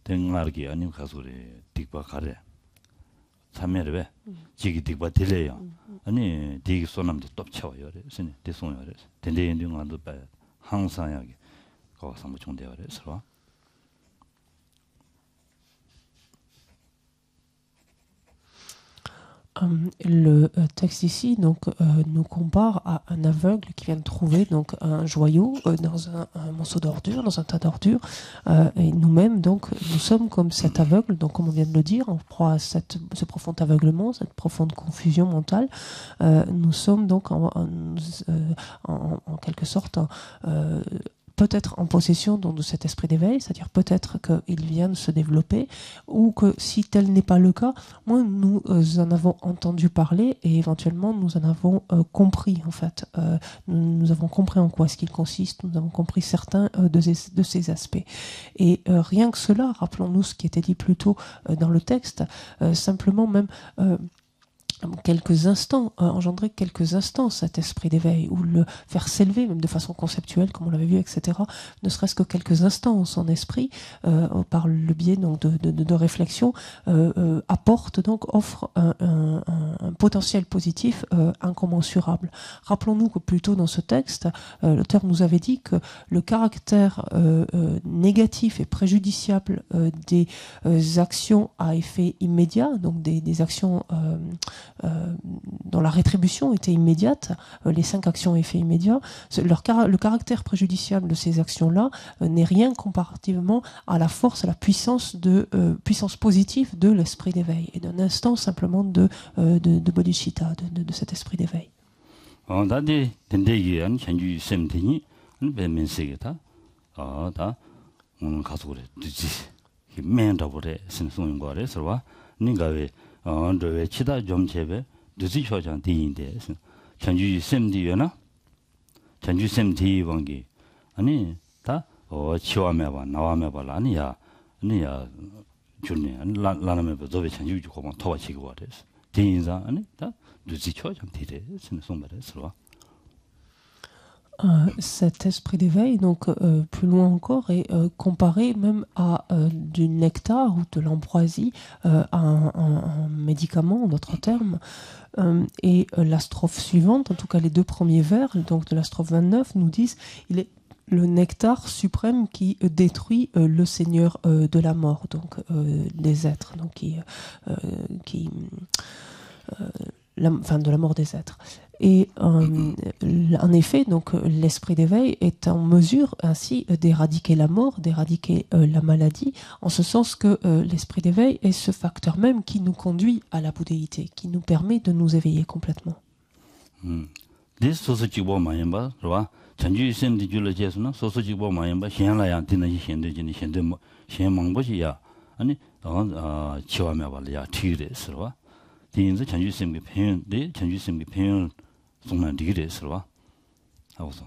댕마르기 아니면 가서래 딕바 가래. 참여를 왜? 지기 딕바 들려요. 아니 딕 소남도 또 쳐요. 그랬으니 대 송이 왔어. 된대 인증한도 봐. 항상 여기 거기서 뭐 총대요. 그랬어. Le texte ici donc nous compare à un aveugle qui vient de trouver donc un joyau dans un morceau d'ordure, dans un tas d'ordures, et nous-mêmes donc nous sommes comme cet aveugle, donc comme on vient de le dire, en proie à ce profond aveuglement, cette profonde confusion mentale. Nous sommes donc en quelque sorte peut-être en possession donc, de cet esprit d'éveil, c'est-à-dire peut-être qu'il vient de se développer, ou que si tel n'est pas le cas, moi, nous en avons entendu parler et éventuellement nous en avons compris en fait. Nous avons compris en quoi est-ce qu'il consiste, nous avons compris certains de ces aspects. Et rien que cela, rappelons-nous ce qui était dit plus tôt dans le texte, simplement même quelques instants, engendrer quelques instants cet esprit d'éveil, ou le faire s'élever même de façon conceptuelle, comme on l'avait vu, etc., ne serait-ce que quelques instants, son esprit, par le biais donc, de réflexion, apporte, donc offre un potentiel positif incommensurable. Rappelons-nous que plutôt dans ce texte, l'auteur nous avait dit que le caractère négatif et préjudiciable des actions à effet immédiat, donc des actions dont la rétribution était immédiate, les 5 actions à effet immédiat, le caractère préjudiciable de ces actions-là n'est rien comparativement à la force, à la puissance positive de l'esprit d'éveil, et d'un instant simplement de bodhicitta, de cet esprit d'éveil. 왜 치다 좀 제베 늦이 효장 뒤인데 전주 쌤디요나 전주 쌤디 원기 아니 다 치와매 봐 나와매 봐 아니야 줄네 라나매 봐 저베 전주 주고 막 토와치고 와래서 뒤인자 아니 다 늦이 효장 뒤래 무슨 말이야. Cet esprit d'éveil, donc plus loin encore, est comparé même à du nectar ou de l'ambroisie, à un médicament, en d'autres termes. Et la strophe suivante, en tout cas les 2 premiers vers, donc de la strophe 29, nous disent il est le nectar suprême qui détruit le Seigneur de la mort, donc des êtres, donc de la mort des êtres. Et en effet, donc l'esprit d'éveil est en mesure ainsi d'éradiquer la mort, d'éradiquer la maladie, en ce sens que l'esprit d'éveil est ce facteur même qui nous conduit à la bouddhéité, qui nous permet de nous éveiller complètement. 정말 리그레스로 하고서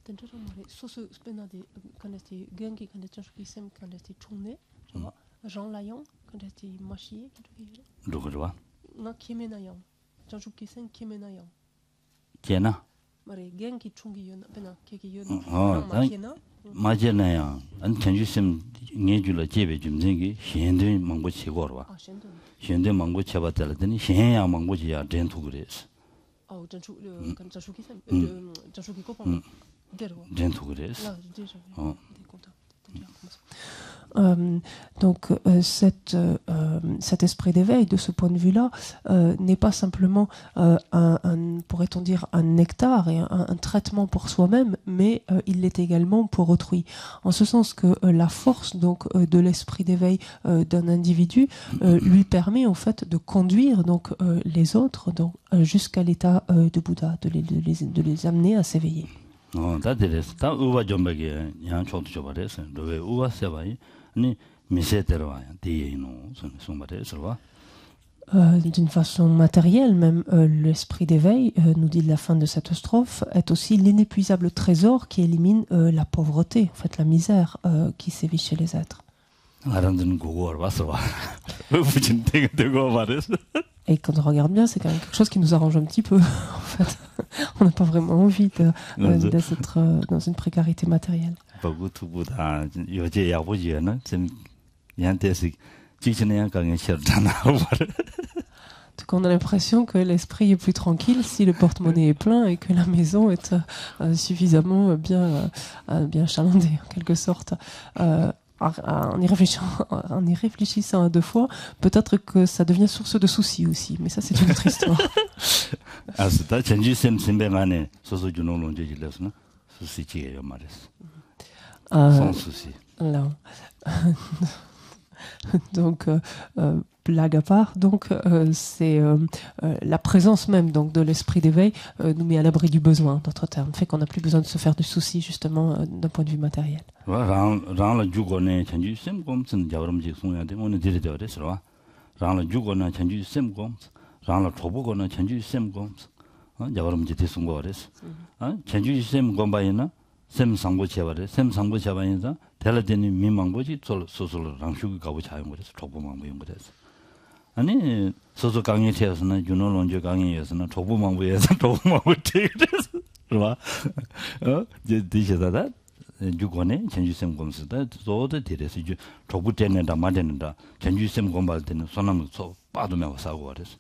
된저랑 말에 소스 스페나데 간데티 genki 간데티 쇼피셈 간데티 총네 Jean Layon 간데티 마시에 누구로와 나 키메나양 장쇼키셈 키메나양 제나 말에 genki 총기연 베나 케기연 마키나 마제나야 안 전주심 녜줄라 제베 좀 생기 현대 망고 치고로 와 현대 망고 쳐봤더니 현야 망고지야 렌투 그랬어. Donc cet esprit d'éveil, de ce point de vue-là, n'est pas simplement pourrait-on dire, un nectar et un traitement pour soi-même, mais il l'est également pour autrui. En ce sens que la force donc de l'esprit d'éveil d'un individu lui permet en fait de conduire donc les autres donc jusqu'à l'état de Bouddha, de les amener à s'éveiller. d'une façon matérielle même, l'esprit d'éveil, nous dit la fin de cette strophe, est aussi l'inépuisable trésor qui élimine la pauvreté, en fait la misère qui sévit chez les êtres. Et quand on regarde bien, c'est quand même quelque chose qui nous arrange un petit peu, en fait. On n'a pas vraiment envie d'être dans une précarité matérielle. En tout cas, on a l'impression que l'esprit est plus tranquille si le porte-monnaie est plein et que la maison est suffisamment bien chalandée, en quelque sorte. En y réfléchissant à deux fois, peut-être que ça devient source de soucis aussi, mais ça c'est une autre histoire. Sans souci. Donc, blague à part, donc c'est la présence même donc de l'esprit d'éveil nous met à l'abri du besoin, d'autres termes, fait qu'on n'a plus besoin de se faire de soucis justement d'un point de vue matériel. 샘 상고 제바래 샘 상고 제바인자 델라데니 미망고지 소소로 랑슈기 가고 차용 거래서 족보망 모임 거래서 아니 소소 강의 체에서는 윤원론조 강의에서는 족보망부에서 족보망부 되그래서 그봐 이제 디셔다다 주권에 전주샘 검수다 저도 데려서 이제 족부 때는다 맞는다 전주샘 검발 때는 손남 소 빠도면 사고 그래서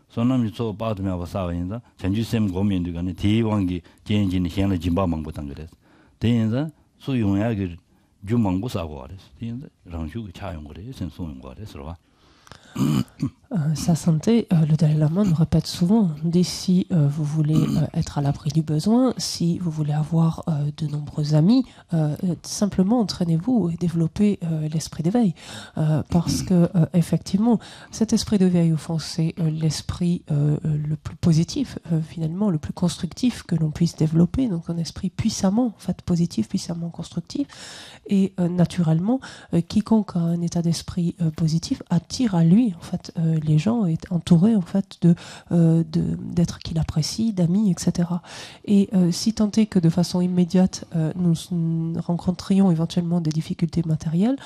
손남이 소 빠도면 사와인다 전주샘 검인도 간에 대왕기 제인진 현의 진바망부단 그래서 대인자 수용하게 주망부 사고 그래서 대인자 랑슈기 차용 그래서 소용 그래서 Sa santé, le Dalai Lama nous répète souvent, dit si vous voulez être à l'abri du besoin, si vous voulez avoir de nombreux amis, simplement entraînez-vous et développez l'esprit d'éveil. Parce que effectivement, cet esprit d'éveil, au fond, c'est l'esprit le plus positif, finalement, le plus constructif que l'on puisse développer. Donc un esprit puissamment, en fait, positif, puissamment constructif. Et naturellement, quiconque a un état d'esprit positif attire à lui, en fait, les gens, est entouré en fait d'êtres qu'il apprécie, d'amis, etc. Et si tant est que de façon immédiate nous rencontrions éventuellement des difficultés matérielles,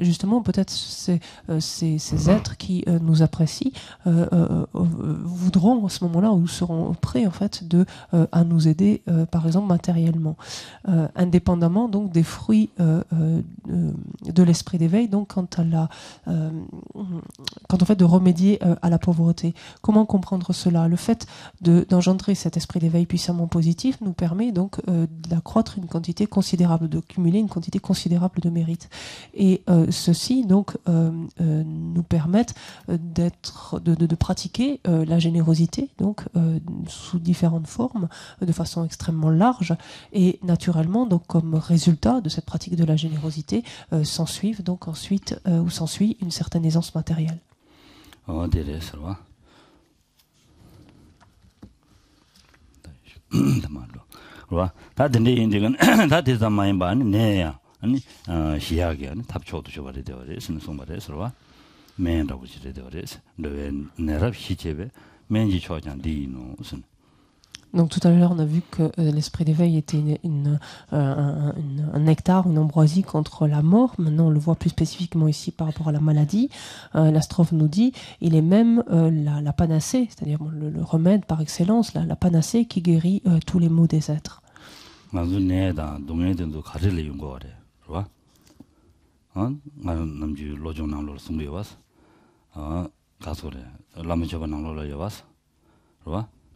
justement peut-être ces êtres qui nous apprécient voudront à ce moment-là ou seront prêts en fait à nous aider par exemple matériellement, indépendamment donc des fruits de l'esprit d'éveil. Donc quant en fait de remédier à la pauvreté. Comment comprendre cela? Le fait d'engendrer cet esprit d'éveil puissamment positif nous permet donc d'accroître une quantité considérable, de cumuler une quantité considérable de mérite. Et ceci donc nous permettent de pratiquer la générosité donc sous différentes formes, de façon extrêmement large. Et naturellement donc comme résultat de cette pratique de la générosité s'ensuit une certaine aisance matérielle. 어디래서 와 다든지 인디건 다 대자마인 바니 네야 아니 시야게 아니 탑초도 줘버려 되어서 송바래서 와 맨라고 지래 되어서 너왜 내랍 시제베 맨지 초장 디노 무슨. Donc tout à l'heure, on a vu que l'esprit d'éveil était un nectar, une ambroisie contre la mort. Maintenant, on le voit plus spécifiquement ici par rapport à la maladie. La strophe nous dit, il est même la panacée, c'est-à-dire le remède par excellence, la panacée qui guérit tous les maux des êtres.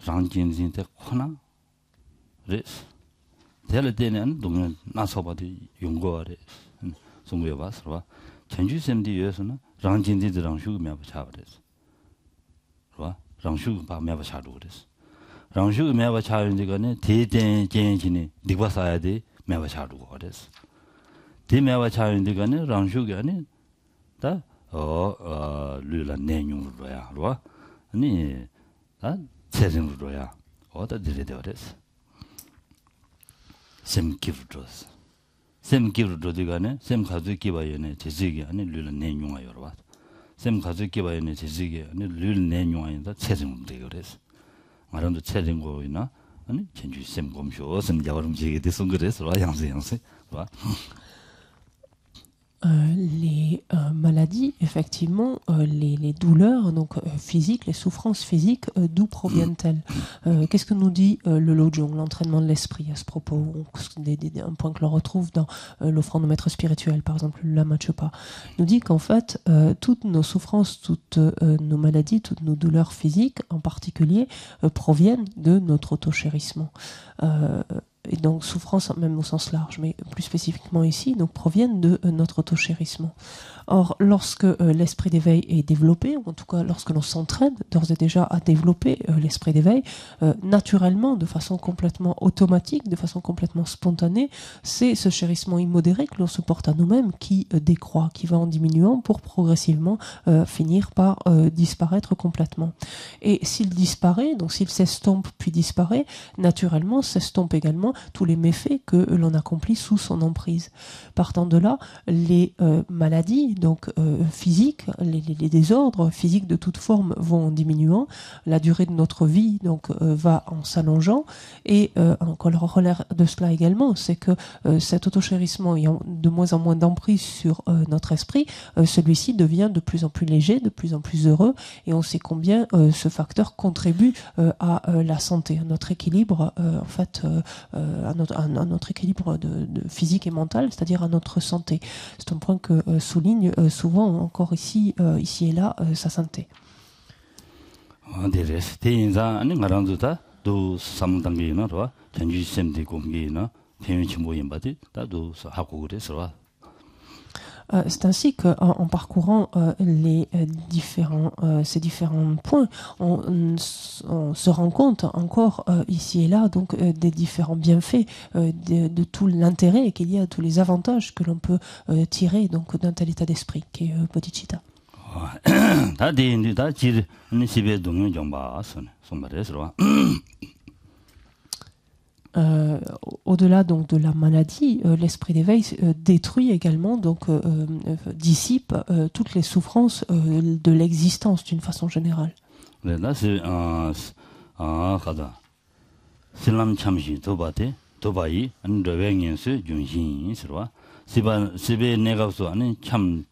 장진진데 코나 레스 될 때는 동네 나서바디 용거래 송부여 봤어. 전주샘디 위해서는 장진디들랑 휴면 잡아랬어. 봐. 장슈 밤에 잡아도 그랬어. 장슈 매바 잡는데 거네 대대 gen진이 니바사야 돼. 매바 잡고 그랬어. 대매바 잡는데 거네 장슈가 아니 다 류라 내용으로야. 봐. 아니 다 세정으로야. 어디다 들이대버렸어. 샘기브로스. 샘기브로디가네 샘 가지고 기바연에 제지기 아니 류는 내용아 여러 봐. 쌤 가족께 봐야네 제지게 아니 늘 내용이다 체증 되고 그래서 말한도 체증 거이나 아니 전주 쌤 검쇼 쌤 야름 제게 돼서 그래서 양세 봐. Les maladies, effectivement, les douleurs donc, physiques, les souffrances physiques, d'où proviennent-elles? Qu'est-ce que nous dit le Lojong, l'entraînement de l'esprit à ce propos? Un point que l'on retrouve dans l'offrande au maître spirituel, par exemple, le Lama Chopa. Nous dit qu'en fait, toutes nos souffrances, toutes nos maladies, toutes nos douleurs physiques, en particulier, proviennent de notre autochérissement. Et donc souffrance même au sens large, mais plus spécifiquement ici, donc proviennent de notre autochérissement. Or, lorsque l'esprit d'éveil est développé, ou en tout cas lorsque l'on s'entraîne d'ores et déjà à développer l'esprit d'éveil, naturellement, de façon complètement automatique, de façon complètement spontanée, c'est ce chérissement immodéré que l'on se porte à nous-mêmes qui décroît, qui va en diminuant pour progressivement finir par disparaître complètement. Et s'il disparaît, donc s'il s'estompe puis disparaît, naturellement s'estompe également tous les méfaits que l'on accomplit sous son emprise. Partant de là, les maladies donc physiques, les désordres physiques de toute forme vont en diminuant, la durée de notre vie donc va en s'allongeant, et encore le corollaire de cela également, c'est que cet autochérissement ayant de moins en moins d'emprise sur notre esprit, celui-ci devient de plus en plus léger, de plus en plus heureux, et on sait combien ce facteur contribue à la santé, à notre équilibre en fait, à notre équilibre de physique et mental, c'est-à-dire à notre santé. C'est un point que souligne souvent encore ici et là sa santé. C'est ainsi qu'en parcourant ces différents points, on se rend compte encore ici et là donc des différents bienfaits, de tout l'intérêt qu'il y a, tous les avantages que l'on peut tirer donc d'un tel état d'esprit qui est bodhicitta. Au-delà donc de la maladie, l'esprit d'éveil détruit également, donc dissipe toutes les souffrances de l'existence d'une façon générale. Là c'est 도바이 안 러뱅연스 junhin sirwa sibe negaso ani cham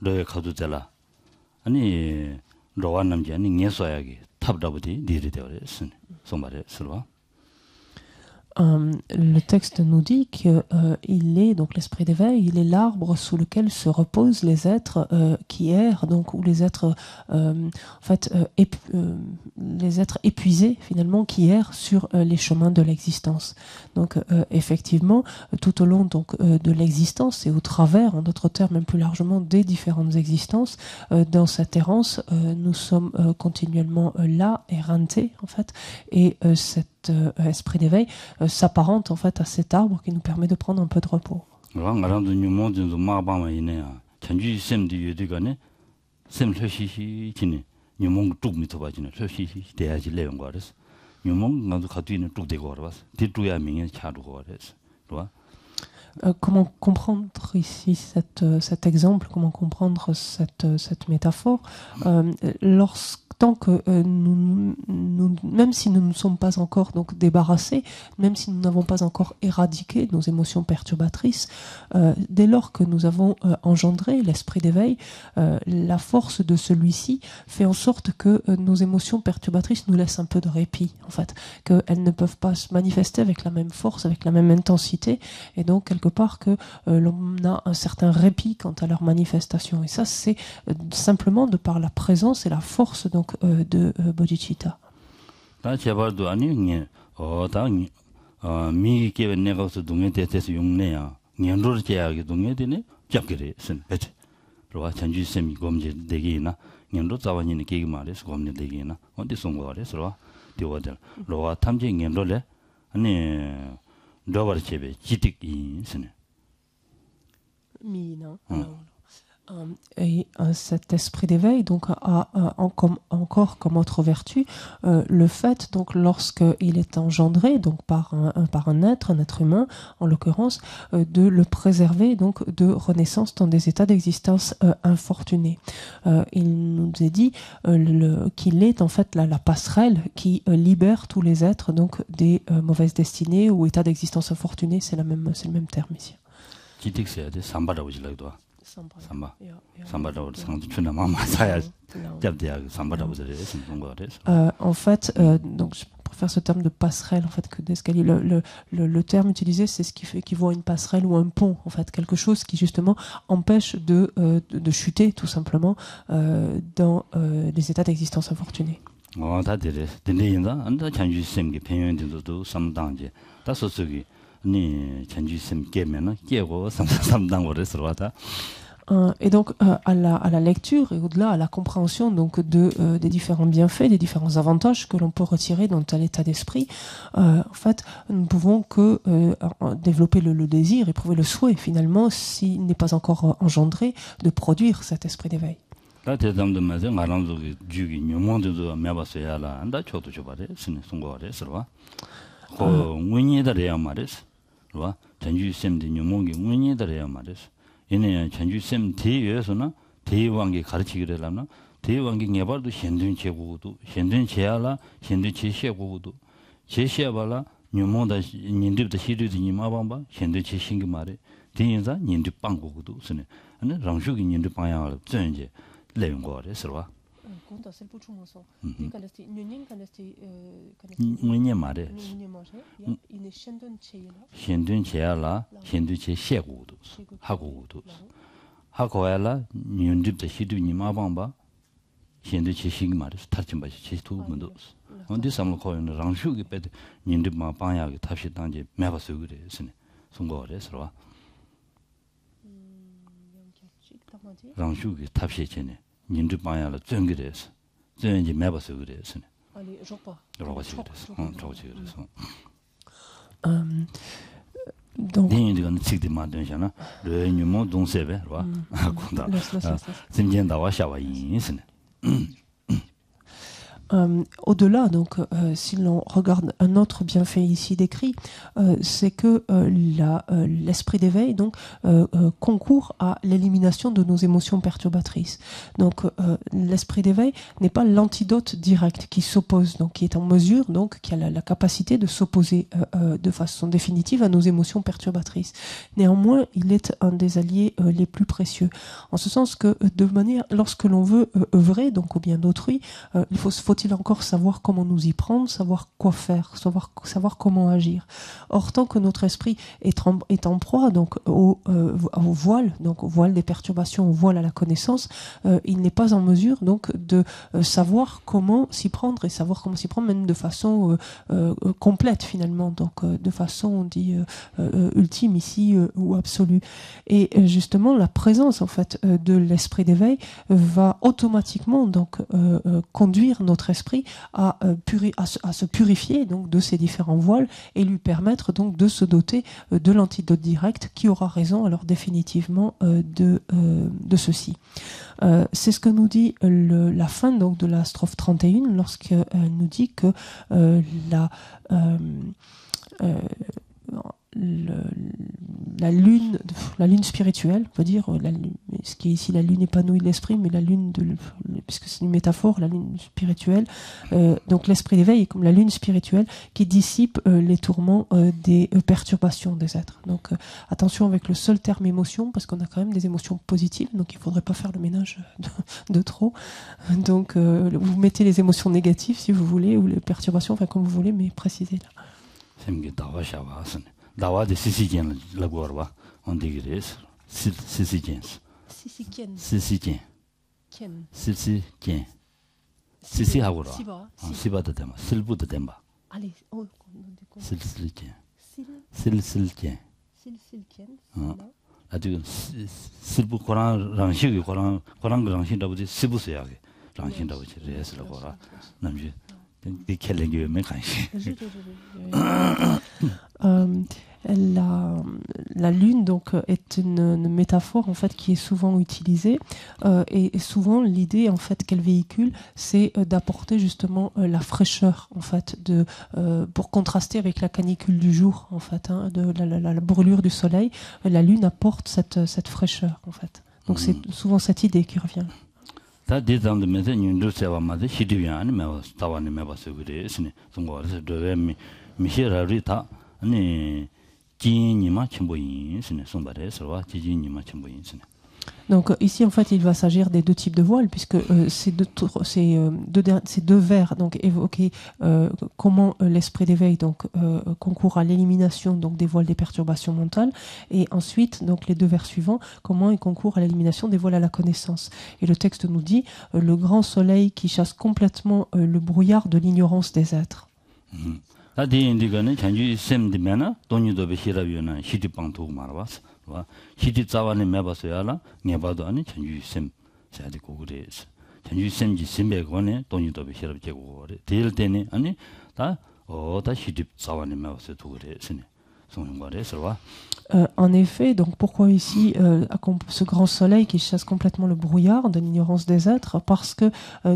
로 가도 되라 아니 로완 남지 아니 녀소야기 탑다부디 디르되어스 소말에 sirwa. Le texte nous dit que il est donc l'esprit d'éveil, il est l'arbre sous lequel se reposent les êtres qui errent, donc ou les êtres en fait les êtres épuisés finalement qui errent sur les chemins de l'existence. Donc effectivement, tout au long donc de l'existence et au travers, en d'autres termes même plus largement des différentes existences, dans cette errance, nous sommes continuellement là, éreintés en fait, et cet esprit d'éveil s'apparente en fait à cet arbre qui nous permet de prendre un peu de repos. Comment comprendre ici cet exemple, comment comprendre cette métaphore tant que même si nous ne sommes pas encore donc débarrassés, même si nous n'avons pas encore éradiqué nos émotions perturbatrices, dès lors que nous avons engendré l'esprit d'éveil, la force de celui-ci fait en sorte que nos émotions perturbatrices nous laissent un peu de répit, en fait, qu'elles ne peuvent pas se manifester avec la même force, avec la même intensité, et donc quelque part que l'on a un certain répit quant à leur manifestation. Et ça, c'est simplement de par la présence et la force donc de bodhicitta. Et cet esprit d'éveil donc a encore comme autre vertu le fait donc lorsqu'il est engendré donc par un être humain en l'occurrence de le préserver donc de renaissance dans des états d'existence infortunés. Il nous est dit qu'il est en fait la passerelle qui libère tous les êtres donc des mauvaises destinées ou états d'existence infortunés, c'est le même terme ici. En fait, donc je préfère ce terme de passerelle en fait que d'escalier. Le terme utilisé, c'est ce qui fait qu'il voit une passerelle ou un pont, en fait, quelque chose qui justement empêche de chuter tout simplement dans les états d'existence infortunés. Et donc à la lecture et au-delà à la compréhension donc des différents bienfaits, des différents avantages que l'on peut retirer dans tel état d'esprit, en fait nous ne pouvons que développer le désir, éprouver le souhait finalement, s'il n'est pas encore engendré, de produire cet esprit d'éveil. 얘네 전주쌤 대회에서는 대왕기 가르치기를 하나 대왕기 개발도 현대 제고도 현대 제야라 현대 제시하고도 제시해봐라 녀모다 년도부터 시리즈니 마방바 현대 제신기 말에 대인자 년도 빵고도 쓰네 아니 랑슈기 년도 방향을 전제 내용 거래 서와 뭐냐 말에 현대 제야라 현대 제시하고도 하고도 하고야라 년도부터 시리즈니 마방바 현대 제신기 말에 탈진 바시 제도문도 언제 삼을 거는 랑슈기 빼도 년도 방향이 탑시 단계 매봐서 그래 쓰네 송거래 서와 랑슈기 탑시 전에 년도 방향을 전개돼서 전제 매봐서 그래서 allez je pas 저거지 그래서 donc 이건 직대 만드잖아 레뉴모 동세베 와 군다 진전다와 샤와인스네 au-delà, donc, si l'on regarde un autre bienfait ici décrit, c'est que l'esprit d'éveil donc concourt à l'élimination de nos émotions perturbatrices. Donc, l'esprit d'éveil n'est pas l'antidote direct qui s'oppose, donc qui est en mesure, donc qui a la capacité de s'opposer de façon définitive à nos émotions perturbatrices. Néanmoins, il est un des alliés les plus précieux, en ce sens que de manière, lorsque l'on veut œuvrer donc au bien d'autrui, faut-il encore savoir comment nous y prendre, savoir quoi faire, savoir comment agir. Or, tant que notre esprit est en proie donc au voile des perturbations, au voile à la connaissance, il n'est pas en mesure donc de savoir comment s'y prendre, et savoir comment s'y prendre même de façon complète finalement, donc de façon on dit ultime ici ou absolue. Et justement la présence en fait de l'esprit d'éveil va automatiquement donc conduire notre esprit à se purifier donc de ces différents voiles et lui permettre donc de se doter de l'antidote direct qui aura raison alors définitivement de ceci. C'est ce que nous dit la fin donc de la strophe 31 lorsqu'elle nous dit que la lune spirituelle, on peut dire, ce qui est ici la lune épanouie de l'esprit, mais la lune, puisque c'est une métaphore, la lune spirituelle, donc l'esprit d'éveil est comme la lune spirituelle qui dissipe les tourments des perturbations des êtres. Donc attention avec le seul terme émotion, parce qu'on a quand même des émotions positives, donc il ne faudrait pas faire le ménage de trop. Donc vous mettez les émotions négatives si vous voulez, ou les perturbations, enfin comme vous voulez, mais précisez-la. Dawa de Sisigen la Gorba, on digres, Sisigen. Sisi Hagura. Siba de Dema, Silbu de Demba. Allez, oh, Silsilken. Silbu Koran Ranshi, Koran Ranshin Dabuji, Sibusiagi, Ranshin Dabuji, Res la Gora, Namji. la lune donc est une métaphore en fait qui est souvent utilisée et souvent l'idée en fait qu'elle véhicule c'est d'apporter justement la fraîcheur en fait pour contraster avec la canicule du jour en fait de la brûlure du soleil. La lune apporte cette fraîcheur en fait. Donc c'est souvent cette idée qui revient. Donc ici en fait il va s'agir des deux types de voiles puisque ces deux vers donc évoquent comment l'esprit d'éveil donc concourt à l'élimination donc des voiles des perturbations mentales et ensuite donc les deux vers suivants comment il concourt à l'élimination des voiles à la connaissance. Et le texte nous dit le grand soleil qui chasse complètement le brouillard de l'ignorance des êtres. 시디 자원에 매봐서야라 내봐도 아니 전주 셈 해야 되고 그래서 전주 셈지 셈에 관해 돈이도 비시럽 제고 그래 될 때는 아니 다 시디 자원에 매봐서 도 그래서 son 거래서 En effet, donc pourquoi ici ce grand soleil qui chasse complètement le brouillard de l'ignorance des êtres? Parce que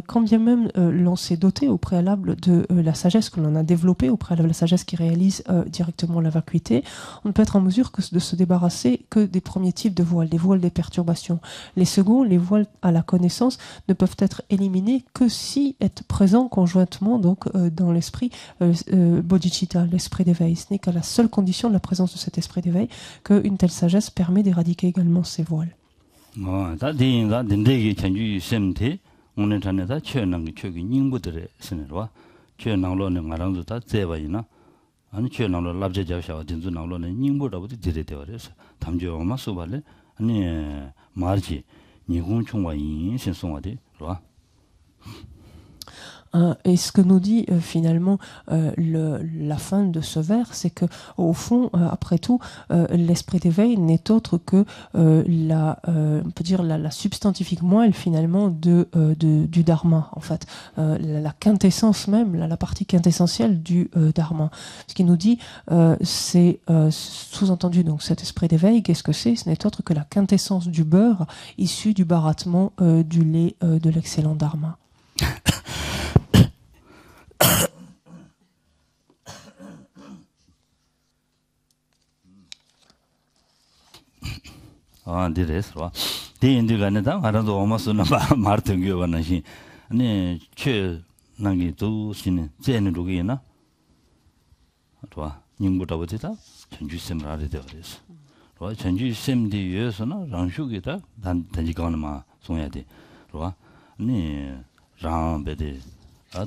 quand bien même l'on s'est doté au préalable de la sagesse, que l'on a développée au préalable de la sagesse qui réalise directement la vacuité, on ne peut être en mesure de se débarrasser que des premiers types de voiles, des voiles des perturbations. Les seconds, les voiles à la connaissance, ne peuvent être éliminés que si être présents conjointement donc dans l'esprit bodhicitta, l'esprit d'éveil. Ce n'est qu'à la seule condition de la présence de cet esprit d'éveil qu'une telle sagesse permet d'éradiquer également ces voiles. Et ce que nous dit finalement la fin de ce vers, c'est que au fond, après tout, l'esprit d'éveil n'est autre que on peut dire la substantifique moelle finalement du dharma en fait, la quintessence même, la partie quintessentielle du dharma. Ce qui nous dit, c'est sous-entendu donc cet esprit d'éveil. Qu'est-ce que c'est? Ce n'est autre que la quintessence du beurre issu du barattement du lait de l'excellent dharma. 디레스와 디인디가네다 알아도 오마스나 마르튼 교원나시 아니 최 나기 도시네 제네 로기나 좋아 님부터부터 전주쌤을 알아야 되어서 좋아 전주쌤 뒤에서는 랑슈기다 단지가는 송해야 돼 좋아 아니 랑베데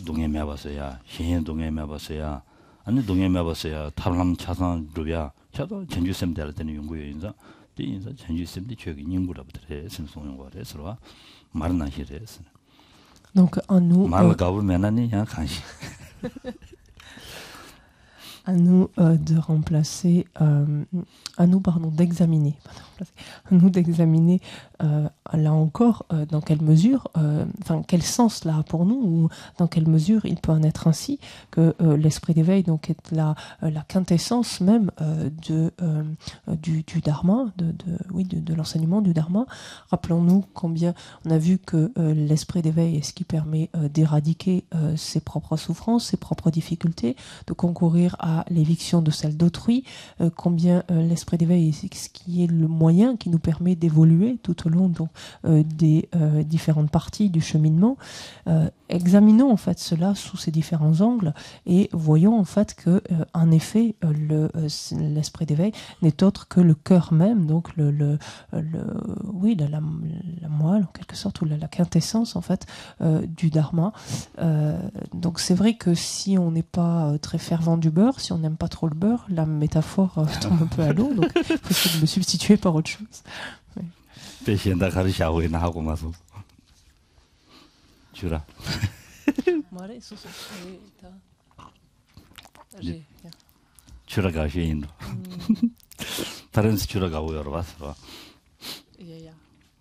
동해 매봐서야 신현 동해 매봐서야 아니 동해 매봐서야 탈람 차선 루비야 저도 전주쌤 될 때는 연구요인자 인자 전주쌤이 저기 님부라부터 해서 송용과래서 말은 하시래서 donc en nous 말 가보면은 야 간시 à nous de remplacer à nous d'examiner là encore dans quelle mesure quel sens là a pour nous ou dans quelle mesure il peut en être ainsi que l'esprit d'éveil donc est la quintessence même du dharma de l'enseignement du dharma. Rappelons-nous combien on a vu que l'esprit d'éveil est ce qui permet d'éradiquer ses propres souffrances, ses propres difficultés, de concourir à l'éviction de celle d'autrui, combien l'esprit d'éveil est ce qui est le moyen qui nous permet d'évoluer tout au long donc, des différentes parties du cheminement. Examinons en fait cela sous ces différents angles et voyons en fait que en effet l'esprit d'éveil n'est autre que le cœur même, donc la moelle en quelque sorte ou la quintessence en fait du dharma. Donc c'est vrai que si on n'est pas très fervent du beurre, si on n'aime pas trop le beurre, la métaphore tombe un peu à l'eau, donc il faut essayer de me substituer par autre chose. 주라. 말해 소소. 주라 가시인도. 다른 주라 가고 여러 봤어. 야야.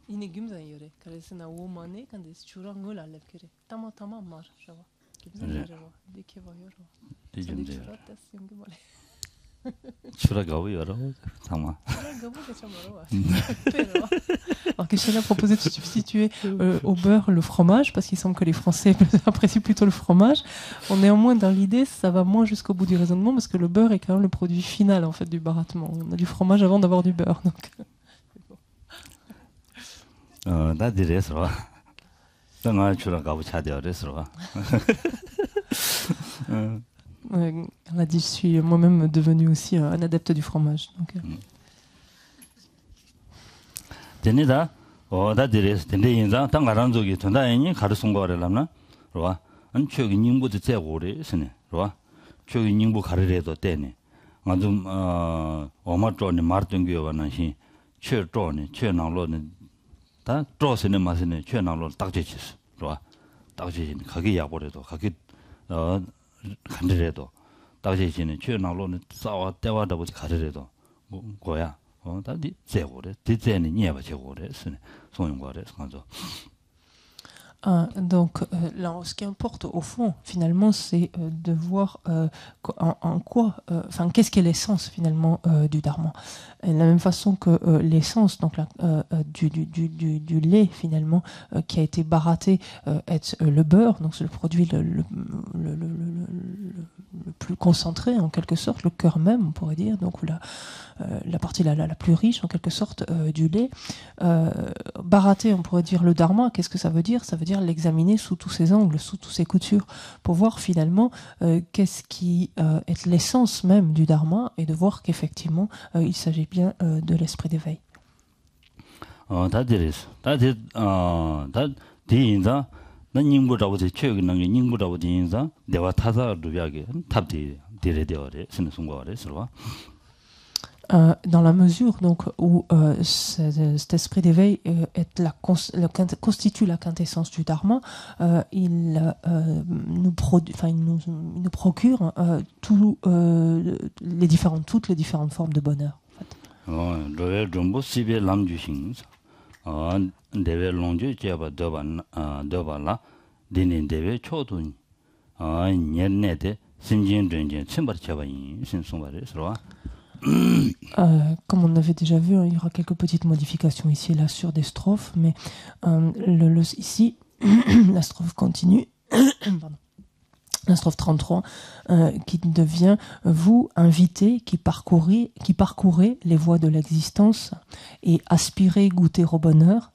이네 김자 요래. 그래서 나 오만에 근데 주랑 걸 알려 그래. tamam mar. şava. Kimse yere var. Dike var yoro. Diyeceğim de. 추라가고 여러 상마. Alors Keshela a proposé de substituer au beurre le fromage, parce qu'il semble que les Français apprécient plutôt le fromage. Néanmoins, dans l'idée, ça va moins jusqu'au bout du raisonnement, parce que le beurre est quand même le produit final en fait, du barattement. On a du fromage avant d'avoir du beurre. Donc. Elle a dit, je suis moi-même devenu aussi un adepte du fromage. Donc, Tenida, da dire, tende inza, tang aranzogi, tenda eni, 가르송거 하려나, 로와, 안 최기 닝부도 제고래, 스네, 로와, 최기 닝부 가르래도 때네, 아주 어마tro니 마르등교와나시, 최tro니, 최나로는 다 tro스네 마스네, 최나로 딱제치스, 로와, 딱제치는 가게 야보래도, 가게 간들래도, 딱제치는 최나로는 싸워 때와다 보지 가르래도, 뭐 거야. 다디 제고래 디제니 니에바 제고래 스네 소용과래 상조. Donc là, ce qui importe au fond, finalement, c'est de voir en quoi, enfin, qu'est-ce qu'est l'essence finalement du dharma. Et de la même façon que l'essence, donc du lait finalement qui a été baratté, est le beurre, donc c'est le produit le plus concentré en quelque sorte, le cœur même, on pourrait dire, donc la partie la plus riche en quelque sorte du lait. Baratté, on pourrait dire le dharma. Qu'est-ce que ça veut dire? Ça veut dire l'examiner sous tous ses angles, sous toutes ses coutures, pour voir finalement qu'est-ce qui est l'essence même du dharma, et de voir qu'effectivement il s'agit bien de l'esprit d'éveil. Dans la mesure donc où cet esprit d'éveil constitue la quintessence du dharma, il nous procure toutes les différentes formes de bonheur. Comme on avait déjà vu, il y aura quelques petites modifications ici et là sur des strophes, mais ici, la strophe continue, la strophe 33, qui devient « Vous, invités, qui parcourez les voies de l'existence et aspirez goûter au bonheur,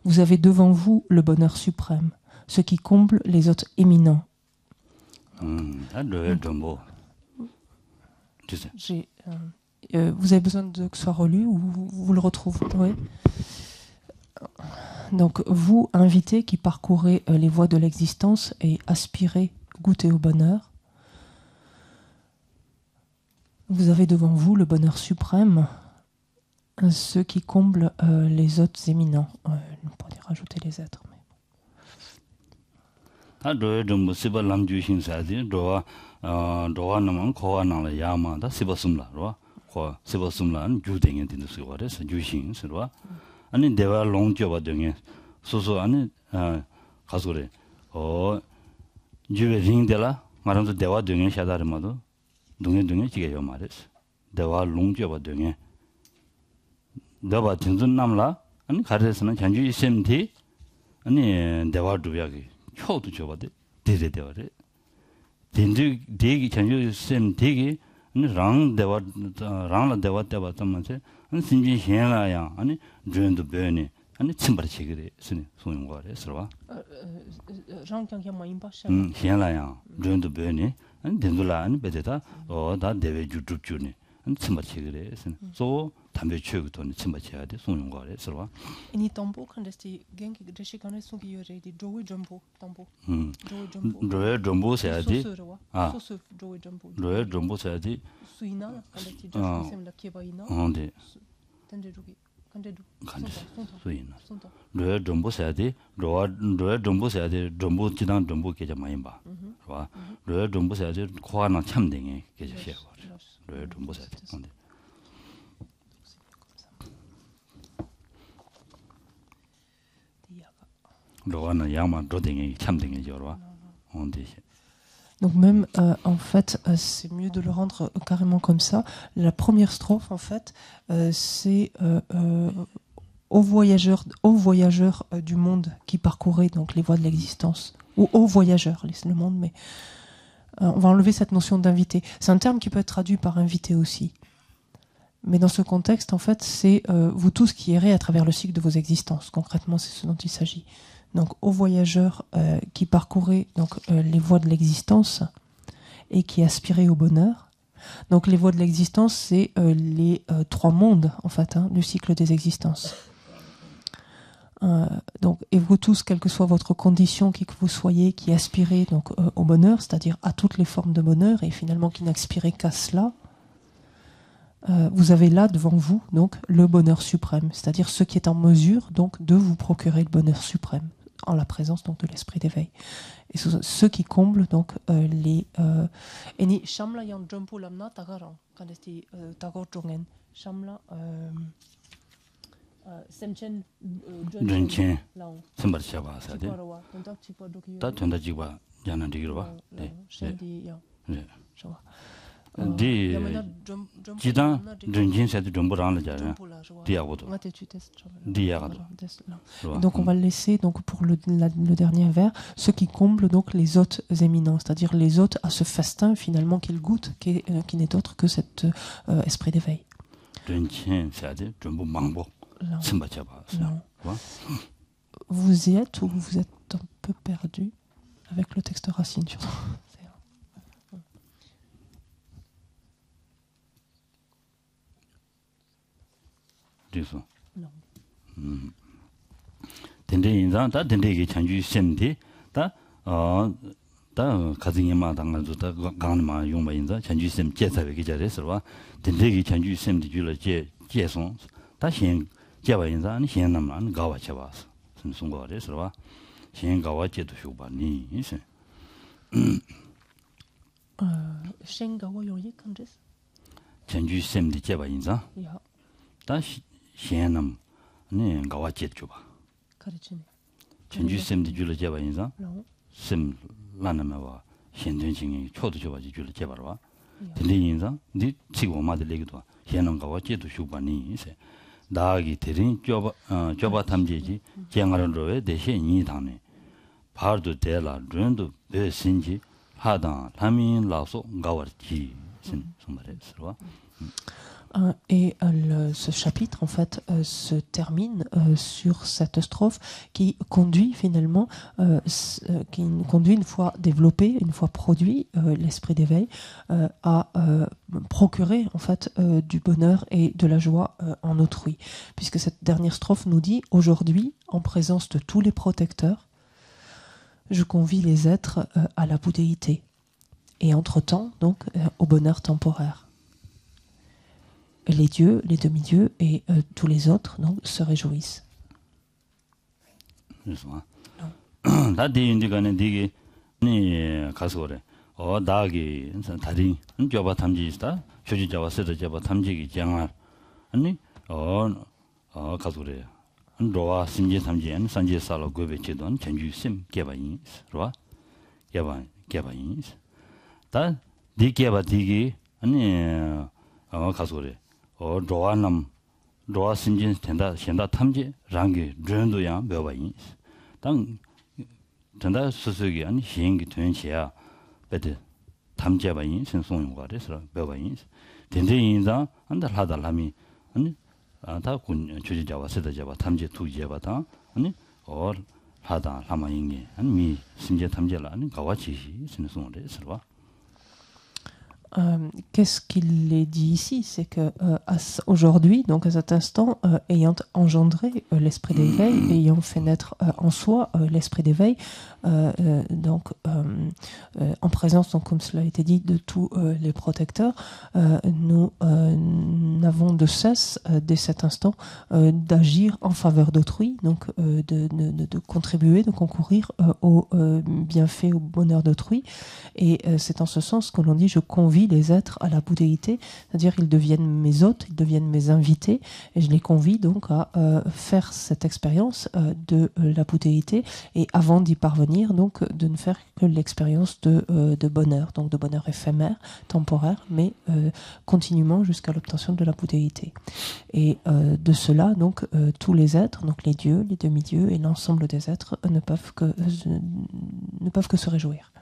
vous avez devant vous le bonheur suprême, ce qui comble les autres éminents. » vous avez besoin que ce soit relu ou vous le retrouvez? Donc, vous, invités qui parcourez les voies de l'existence et aspirez goûter au bonheur, vous avez devant vous le bonheur suprême, ce qui comble les autres éminents. On pourrait rajouter les êtres. 세버숨란 주댕에 된다 소리서 주신스로 아니 대화 롱저바 등에 소소 아니 가소래 주베 링데라 말하면서 대화 등에 샤다르마도 동에 지게요 말했어 대화 롱저바 등에 너바 진전 남라 아니 가르에서는 전주 셈디 아니 대화 두야기 효도 줘봐대 대대 대화래 된지 대기 전주 셈 대기 rang dewa la dewa dewa tamase an sinji hiena ya ani jöndu böni ani chimbar chigire sini soyungware sirwa rang kyang ma imba sha hiena ya jöndu böni ani dendula ani bedeta da dewe jujupjuni ani chimbar chigire sini so 담배 취하고 돈 침바 쳐야 돼 소용 거래 서로 이니 담보 칸데스티 갱기 드시 간에 속이 요래 디 조이 점보 담보 조이 점보 해야지 소스 조이 점보 조이 점보 해야지 수이나 칸데티 저스 셈라 케바이나 네 던데주기 칸데두 수이나 조이 점보 해야지 조이 점보 해야지 점보 지단 점보 계좌 많이 봐 봐. 조이 점보 해야지 코하나 참댕에 계좌 시야 거래 조이 점보 해야지 로가는 야만 로댕이 참댕이 저러와 온디시 Donc même, en fait, c'est mieux de le rendre carrément comme ça. La première strophe, en fait, c'est aux voyageurs du monde qui parcouraient donc les voies de l'existence, ou aux voyageurs, le monde, mais on va enlever cette notion d'invité. C'est un terme qui peut être traduit par invité aussi. Mais dans ce contexte, en fait, c'est vous tous qui errez à travers le cycle de vos existences. Concrètement, c'est ce dont il s'agit. Donc, aux voyageurs qui parcouraient donc, les voies de l'existence et qui aspiraient au bonheur. Donc, les voies de l'existence, c'est les trois mondes, en fait, du cycle des existences. Donc, et vous tous, quelle que soit votre condition, qui que vous soyez, qui aspirez donc, au bonheur, c'est-à-dire à toutes les formes de bonheur, et finalement qui n'aspirez qu'à cela, vous avez là devant vous donc le bonheur suprême, c'est-à-dire ce qui est en mesure donc de vous procurer le bonheur suprême en la présence donc de l'esprit d'éveil. Et ce qui comble donc les eni shamla yang jompu lamna tagaran quand est tagor jongen shamla semchen 전체 선발 시작봐 사대 다 전다 지바 야나 디기로바 네 네 디 지단 전진세도 전부랑 하잖아 디하고도 디하고도 donc on va le laisser donc pour le dernier vers ce qui comble donc les hôtes éminents, c'est-à-dire les hôtes à ce festin finalement qu'ils goûtent qui n'est autre que cet esprit d'éveil. 전진세도 전부 망보 vous y êtes ou vous êtes un peu perdu avec le texte racine surtout. 근데 인자 다 근데게 chanju semdi 다 가정에만 당가도 다 강마 용마 인자 chanju sem 제사베게 잘해서 근데게 chanju sem디 줄을 제송 다신 제바 인자 아니 현남만 가와 쳐봐서 순송거래서 현 가와 제도 쇼바니 이세 생가와 용이 컨데스 chanju sem디 제바 인자 다 현남 네 가와 제죠 봐 가르치네 전주 쌤도 줄을 제바 인자 쌤 라나마와 현전징이 초도 줘봐지 줄을 제바로 근데 인자 네 지금 엄마들 얘기도 현원가와 제도 쇼바니 이세 나기 대린 줘봐 탐지지 장하런로에 대신 이 당네 바르도 대라 른도 배신지 하다 타민 라소 가와지 신 정말에서 Et ce chapitre, en fait, se termine sur cette strophe qui conduit finalement, une fois développé, une fois produit l'esprit d'éveil, à procurer en fait du bonheur et de la joie en autrui. Puisque cette dernière strophe nous dit « Aujourd'hui, en présence de tous les protecteurs, je convie les êtres à la bouddhéité. Et entre-temps, donc, au bonheur temporaire. » Les dieux, les demi-dieux et tous les autres donc, se réjouissent. 로아 심진 된다 현다 탐지 랑게 르는도야 몇바인 당 된다 수수기 아니 희행기 된지야 베드 탐지바인 신송용과 그래서 몇바인 된대인다 한달 하달함이 아니 다군 주지자와 세다자와 탐지 두지야바다 아니 하다 라마인게 아니 미 심지 탐지라 아니 가와지 신송으로 Qu'est-ce qu'il est dit ici? C'est que aujourd'hui, donc à cet instant, ayant engendré l'esprit d'éveil, ayant fait naître en soi l'esprit d'éveil, donc en présence, donc, comme cela a été dit, de tous les protecteurs, nous n'avons de cesse, dès cet instant, d'agir en faveur d'autrui, donc de contribuer, de concourir au bienfait, au bonheur d'autrui. Et c'est en ce sens que l'on dit « je convie les êtres à la bouddhéité », c'est-à-dire ils deviennent mes hôtes, ils deviennent mes invités, et je les convie donc à faire cette expérience de la bouddhéité, et avant d'y parvenir, donc de ne faire que l'expérience de bonheur, donc de bonheur éphémère, temporaire, mais continuellement jusqu'à l'obtention de la bouddhéité. Et de cela, donc, tous les êtres, donc les dieux, les demi-dieux et l'ensemble des êtres ne peuvent que se réjouir.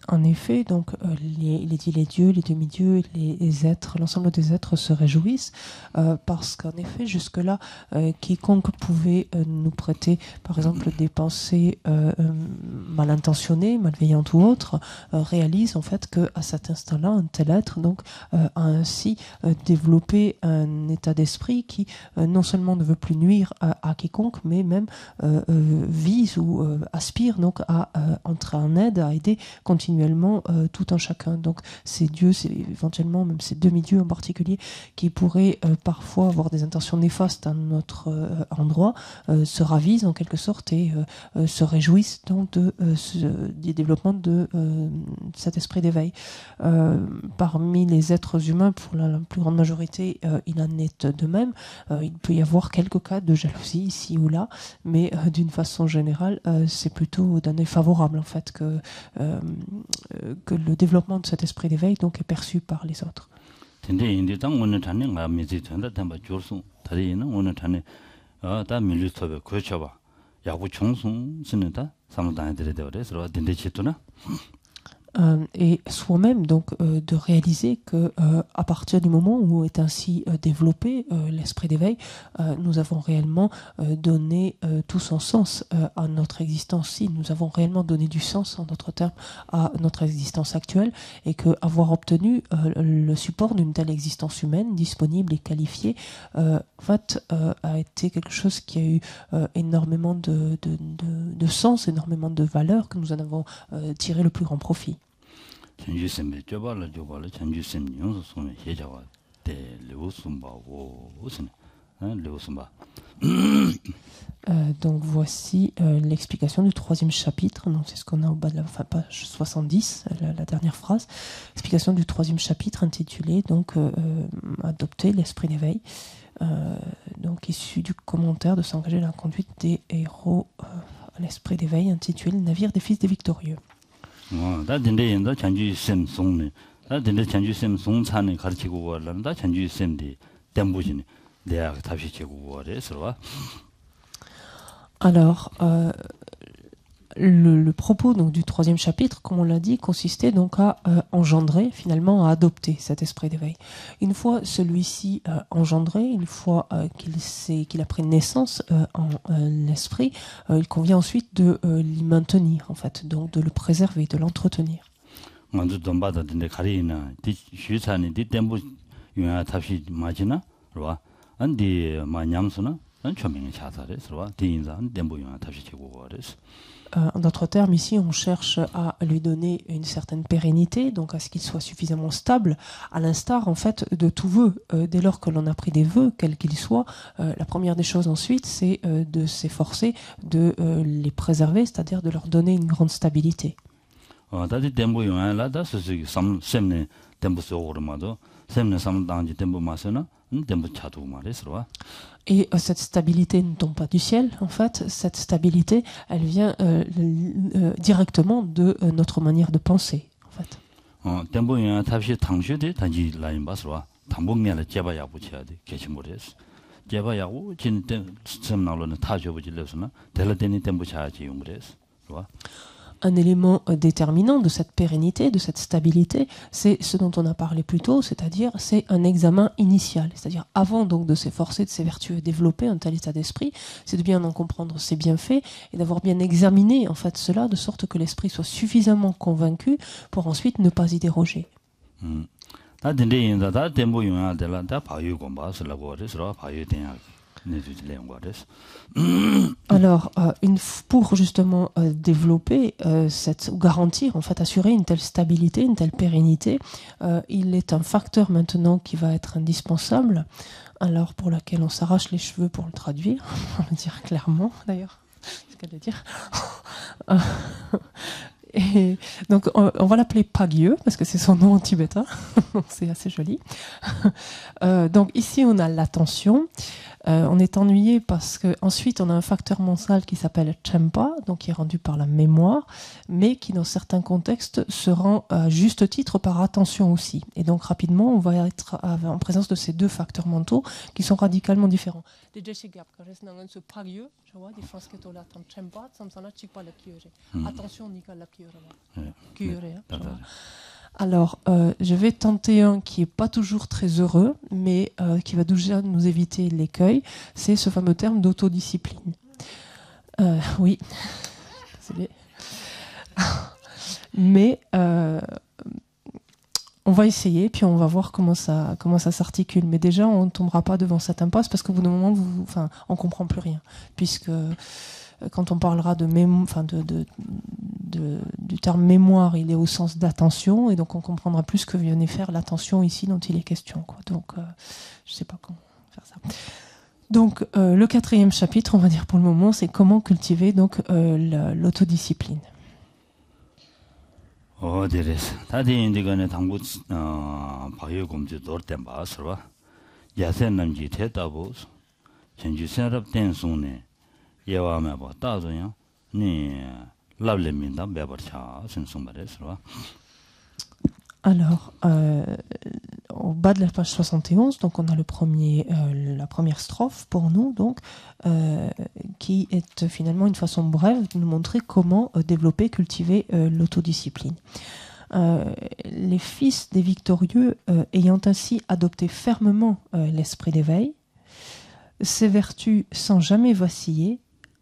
En effet, donc les dieux, les demi-dieux, les êtres, l'ensemble des êtres se réjouissent parce qu'en effet, jusque-là, quiconque pouvait nous prêter, par exemple, des pensées mal intentionnées, malveillantes ou autres, réalise en fait qu'à cet instant-là, un tel être donc a ainsi développé un état d'esprit qui non seulement ne veut plus nuire à quiconque, mais même vise ou aspire donc à entrer en aide, à aider continuellement tout un chacun. Donc ces dieux, c'est éventuellement même ces demi-dieux en particulier qui pourraient parfois avoir des intentions néfastes à notre endroit, se ravisent en quelque sorte et se réjouissent donc du développement de cet esprit d'éveil. Parmi les êtres humains, pour la plus grande majorité, il en est de même. Il peut y avoir quelques cas de jalousie ici ou là, mais d'une façon générale, c'est plutôt d'un œil favorable en fait que le développement de cet esprit d'éveil donc est perçu par les autres. Et soi-même donc de réaliser que à partir du moment où est ainsi développé l'esprit d'éveil, nous avons réellement donné tout son sens à notre existence. Si nous avons réellement donné du sens en d'autres termes à notre existence actuelle, et que avoir obtenu le support d'une telle existence humaine disponible et qualifiée en fait a été quelque chose qui a eu énormément de sens, énormément de valeur, que nous en avons tiré le plus grand profit. Donc voici l'explication du troisième chapitre. Donc c'est ce qu'on a au bas de la page 70, la dernière phrase. Explication du troisième chapitre intitulé donc Adopter l'esprit d'éveil. Donc issu du commentaire de s'engager dans la conduite des héros à l'esprit d'éveil intitulé Le navire des fils des victorieux. Alors, le propos donc, du troisième chapitre, comme on l'a dit, consistait donc à engendrer, finalement à adopter cet esprit d'éveil. Une fois celui-ci engendré, une fois qu'il a pris naissance en l'esprit, il convient ensuite de l'y maintenir, en fait, donc de le préserver, de l'entretenir. En d'autres termes, ici, on cherche à lui donner une certaine pérennité, donc à ce qu'il soit suffisamment stable, à l'instar, en fait, de tout vœu. Dès lors que l'on a pris des vœux, quels qu'ils soient, la première des choses ensuite, c'est de s'efforcer de les préserver, c'est-à-dire de leur donner une grande stabilité. Et cette stabilité ne tombe pas du ciel, en fait. Cette stabilité, elle vient directement de notre manière de penser, en fait. tu vois. Un élément déterminant de cette pérennité, de cette stabilité, c'est ce dont on a parlé plus tôt, c'est-à-dire c'est un examen initial. C'est-à-dire avant donc de s'efforcer de s'évertuer et développer un tel état d'esprit, c'est de bien en comprendre ses bienfaits et d'avoir bien examiné en fait cela de sorte que l'esprit soit suffisamment convaincu pour ensuite ne pas y déroger. Alors, pour justement développer ou garantir, en fait, assurer une telle stabilité, une telle pérennité, il est un facteur maintenant qui va être indispensable, alors pour laquelle on s'arrache les cheveux pour le traduire, on va le dire clairement d'ailleurs, c'est ce qu'elle veut dire. Et donc on va l'appeler Pagyeu parce que c'est son nom en tibétain, c'est assez joli. Donc ici on a l'attention. On est ennuyé parce que ensuite on a un facteur mental qui s'appelle Chempa, donc qui est rendu par la mémoire, mais qui dans certains contextes se rend à juste titre par attention aussi. Et donc rapidement on va être en présence de ces deux facteurs mentaux qui sont radicalement différents. Attention, alors, je vais tenter un qui n'est pas toujours très heureux, mais qui va déjà nous éviter l'écueil, c'est ce fameux terme d'autodiscipline. Oui, mais on va essayer, puis on va voir comment ça s'articule. Mais déjà, on ne tombera pas devant cette impasse, parce qu'au bout d'un moment, on ne comprend plus rien, puisque quand on parlera du terme mémoire, il est au sens d'attention, et donc on comprendra plus ce que venait faire l'attention ici dont il est question, quoi. Donc, je ne sais pas comment faire ça. Donc, le 4e chapitre, on va dire pour le moment, c'est comment cultiver donc l'autodiscipline. Alors, au bas de la page 71, donc on a la première strophe pour nous, donc, qui est finalement une façon brève de nous montrer comment développer, cultiver l'autodiscipline. Les fils des victorieux, ayant ainsi adopté fermement l'esprit d'éveil, s'évertuent sans jamais vaciller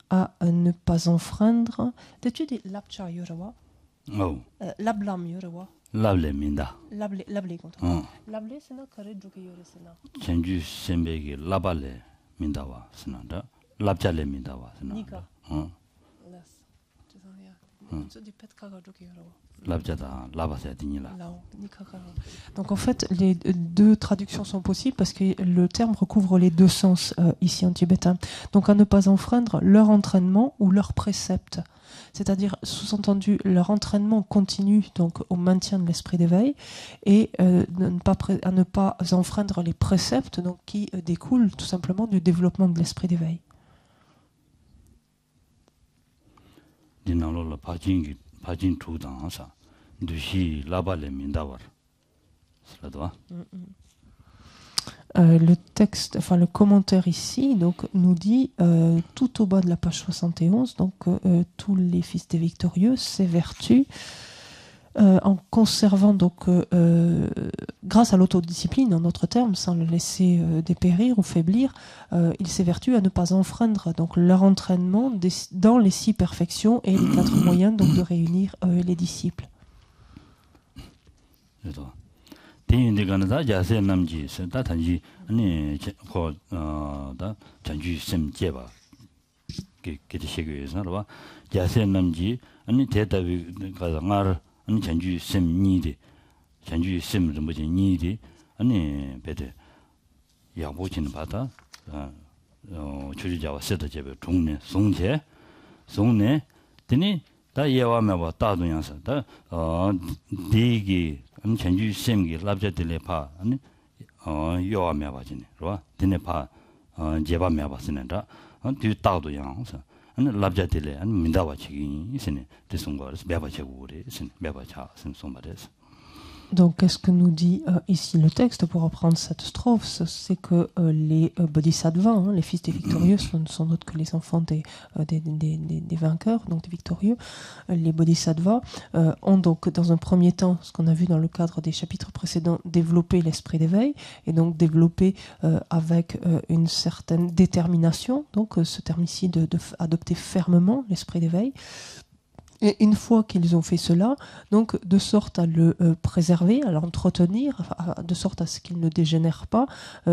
à ne pas enfreindre. T'as-tu dit lapcha yorawa? Oh. Lablam yorawa. Lable minda. Lable contre. Lable c'est na kare druke yore c'est na. Chenju sembegi labale mindawa sinanda. Labjale mindawa sinanda. Nika. Las. Tu sens bien. Tu dis pet kaga druke yorawa. Labjada labase dinila. Nika kaga. Donc en fait, les deux traductions sont possibles parce que le terme recouvre les deux sens ici en tibétain. Donc à ne pas enfreindre leur entraînement ou leur précepte. C'est-à-dire, sous-entendu, leur entraînement continue donc au maintien de l'esprit d'éveil et à ne pas enfreindre les préceptes donc, qui découlent tout simplement du développement de l'esprit d'éveil. Le texte, enfin le commentaire ici, donc nous dit tout au bas de la page 71, donc tous les fils des victorieux s'évertuent en conservant donc grâce à l'autodiscipline, en d'autres termes, sans le laisser dépérir ou faiblir, ils s'évertuent à ne pas enfreindre donc leur entraînement dans les 6 perfections et les 4 moyens donc de réunir les disciples. 대인들간다 자세 남지 다 단지 아니 다 전주 셈 제바 게게 시기에서 봐 자세 남지 아니 대답이 가서 아니 전주 셈 니디 전주 셈 뭐지 니디 아니 배대 야보치는 바다 주지자와 세다 제베 동네 송내 되니 다 예와면 봐 다동양서 다 대기 전주 셈기 랍자들레 파 아니 요아며 봐지네 그봐 드네 파 제바며 봤으는다 뒤 따도 양서 아니 랍자들레 아니 민다와 치기 있으네 대송거스 매바체고 그래 있으네 매바차 선송바데스 Donc, qu'est-ce que nous dit ici le texte pour reprendre cette strophe? C'est que les bodhisattvas, les fils des victorieux, ce ne sont d'autres que les enfants des vainqueurs, donc des victorieux. Les bodhisattvas ont donc, dans un premier temps, ce qu'on a vu dans le cadre des chapitres précédents, développé l'esprit d'éveil, et donc développé avec une certaine détermination, donc ce terme ici de adopter fermement l'esprit d'éveil. Et une fois qu'ils ont fait cela, donc de sorte à le préserver, à l'entretenir, de sorte à ce qu'il ne dégénère pas,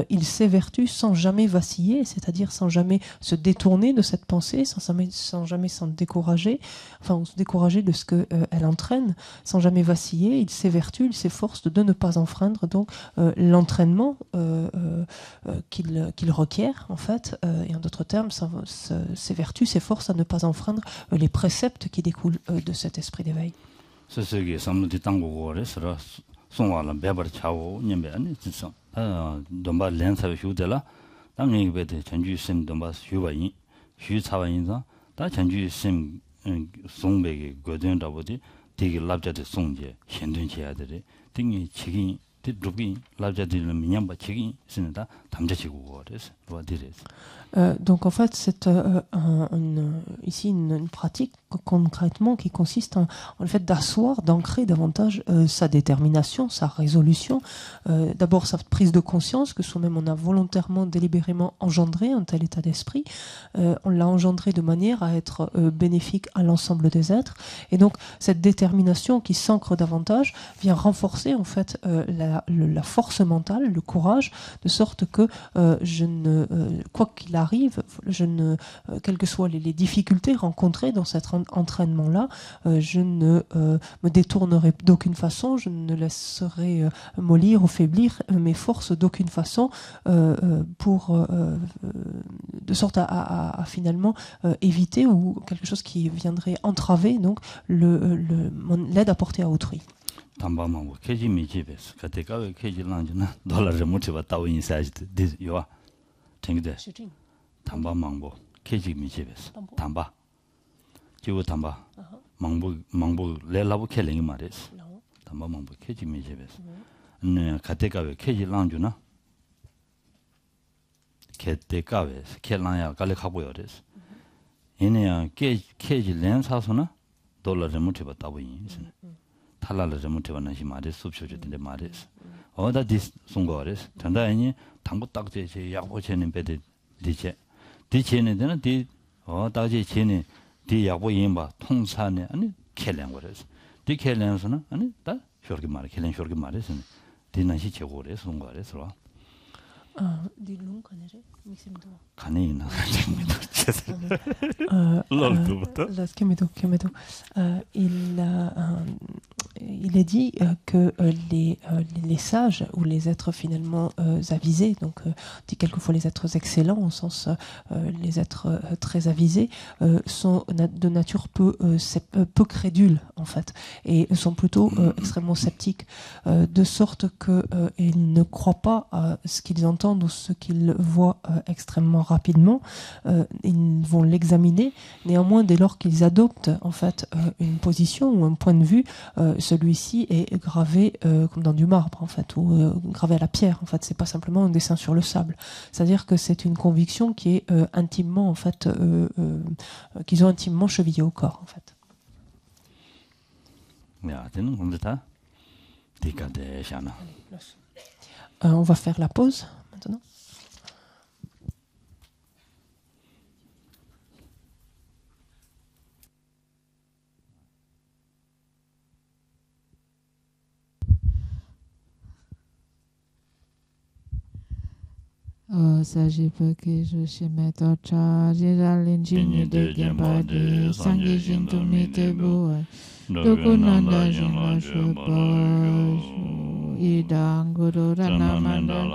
il s'évertue sans jamais vaciller, c'est-à-dire sans jamais se détourner de cette pensée, sans jamais s'en décourager, enfin se décourager de ce qu'elle entraîne, sans jamais vaciller, il s'évertue, il s'efforce de ne pas enfreindre donc l'entraînement qu'il requiert en fait, et en d'autres termes, s'évertue, s'efforce à ne pas enfreindre les préceptes qui découlent de cet esprit d'éveil. C'est ce qui samedi tango sera son wala bebar chao nyembe ani tsa domba len sa shu de la dang ni be de chanju sim domba shu ba yin shu cha ba yin za da chanju sim song be ge go den da bo de de labja de song je xian dun che ya de ding yi chi gi de ru gi labja de le minyam ba chi gi sin da tamja chi go de lo de. Donc en fait, c'est ici une pratique concrètement qui consiste en le fait d'asseoir, d'ancrer davantage sa détermination, sa résolution, d'abord sa prise de conscience que soi-même on a volontairement, délibérément engendré un tel état d'esprit, on l'a engendré de manière à être bénéfique à l'ensemble des êtres, et donc cette détermination qui s'ancre davantage vient renforcer en fait la force mentale, le courage, de sorte que quoi qu'il arrive, quelles que soient les difficultés rencontrées dans cet entraînement-là, je ne me détournerai d'aucune façon, je ne laisserai mollir ou faiblir mes forces d'aucune façon, de sorte à finalement éviter ou quelque chose qui viendrait entraver donc l'aide apportée à autrui. 담바망고 케지 미집에서 그때가 케지 란지나 돌아를 못 잡아 따오 인사지 요아 챙기대 담바망고 케지 미집에서 담바 지고 담바 망보 레라고 켈링이 말했어 담바망고 케지 미집에서 네 그때가 케지 란주나 그때가 켈란야 갈래 가고요 그래서 얘네야 케지 렌 사서나 돌아를 못 잡아 따오 인사 탈라를 좀 못해봤나시 말에 숲쇼주던데 말했어. 어다 디스 송거레스. 단다이니 당고 딱제 제 약보체는 배데 디체는 되는 디 딱제 체는 디 약보 인바 통사네 아니 켈량 거레스. 디 켈량서는 아니 다 쇼르게 말 켈량 쇼르게 말했어. 디나시 제고레스 송거레스로. Dis-le, connais-je, Miximdo. 가네이나 재미도 쳤어. Il est dit que les sages ou les êtres finalement avisés, donc dit quelquefois les êtres excellents au sens les êtres très avisés, sont de nature peu crédules en fait et sont plutôt extrêmement sceptiques, de sorte qu'ils ne croient pas à ce qu'ils entendent ou ce qu'ils voient extrêmement rapidement. Ils vont l'examiner. Néanmoins, dès lors qu'ils adoptent en fait une position ou un point de vue, celui-ci est gravé comme dans du marbre en fait, ou gravé à la pierre. En fait, c'est pas simplement un dessin sur le sable. C'est-à-dire que c'est une conviction qui est intimement en fait, qu'ils ont intimement chevillée au corps en fait. On va faire la pause maintenant. Sajipa ke je shime tocha jiralin jini de gembade sangi jinto mite boy dokunanda jina shubo idang guru ranamanda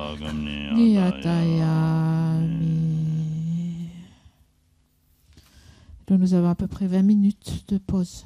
niyatayami. Donc nous avons à peu près 20 minutes de pause.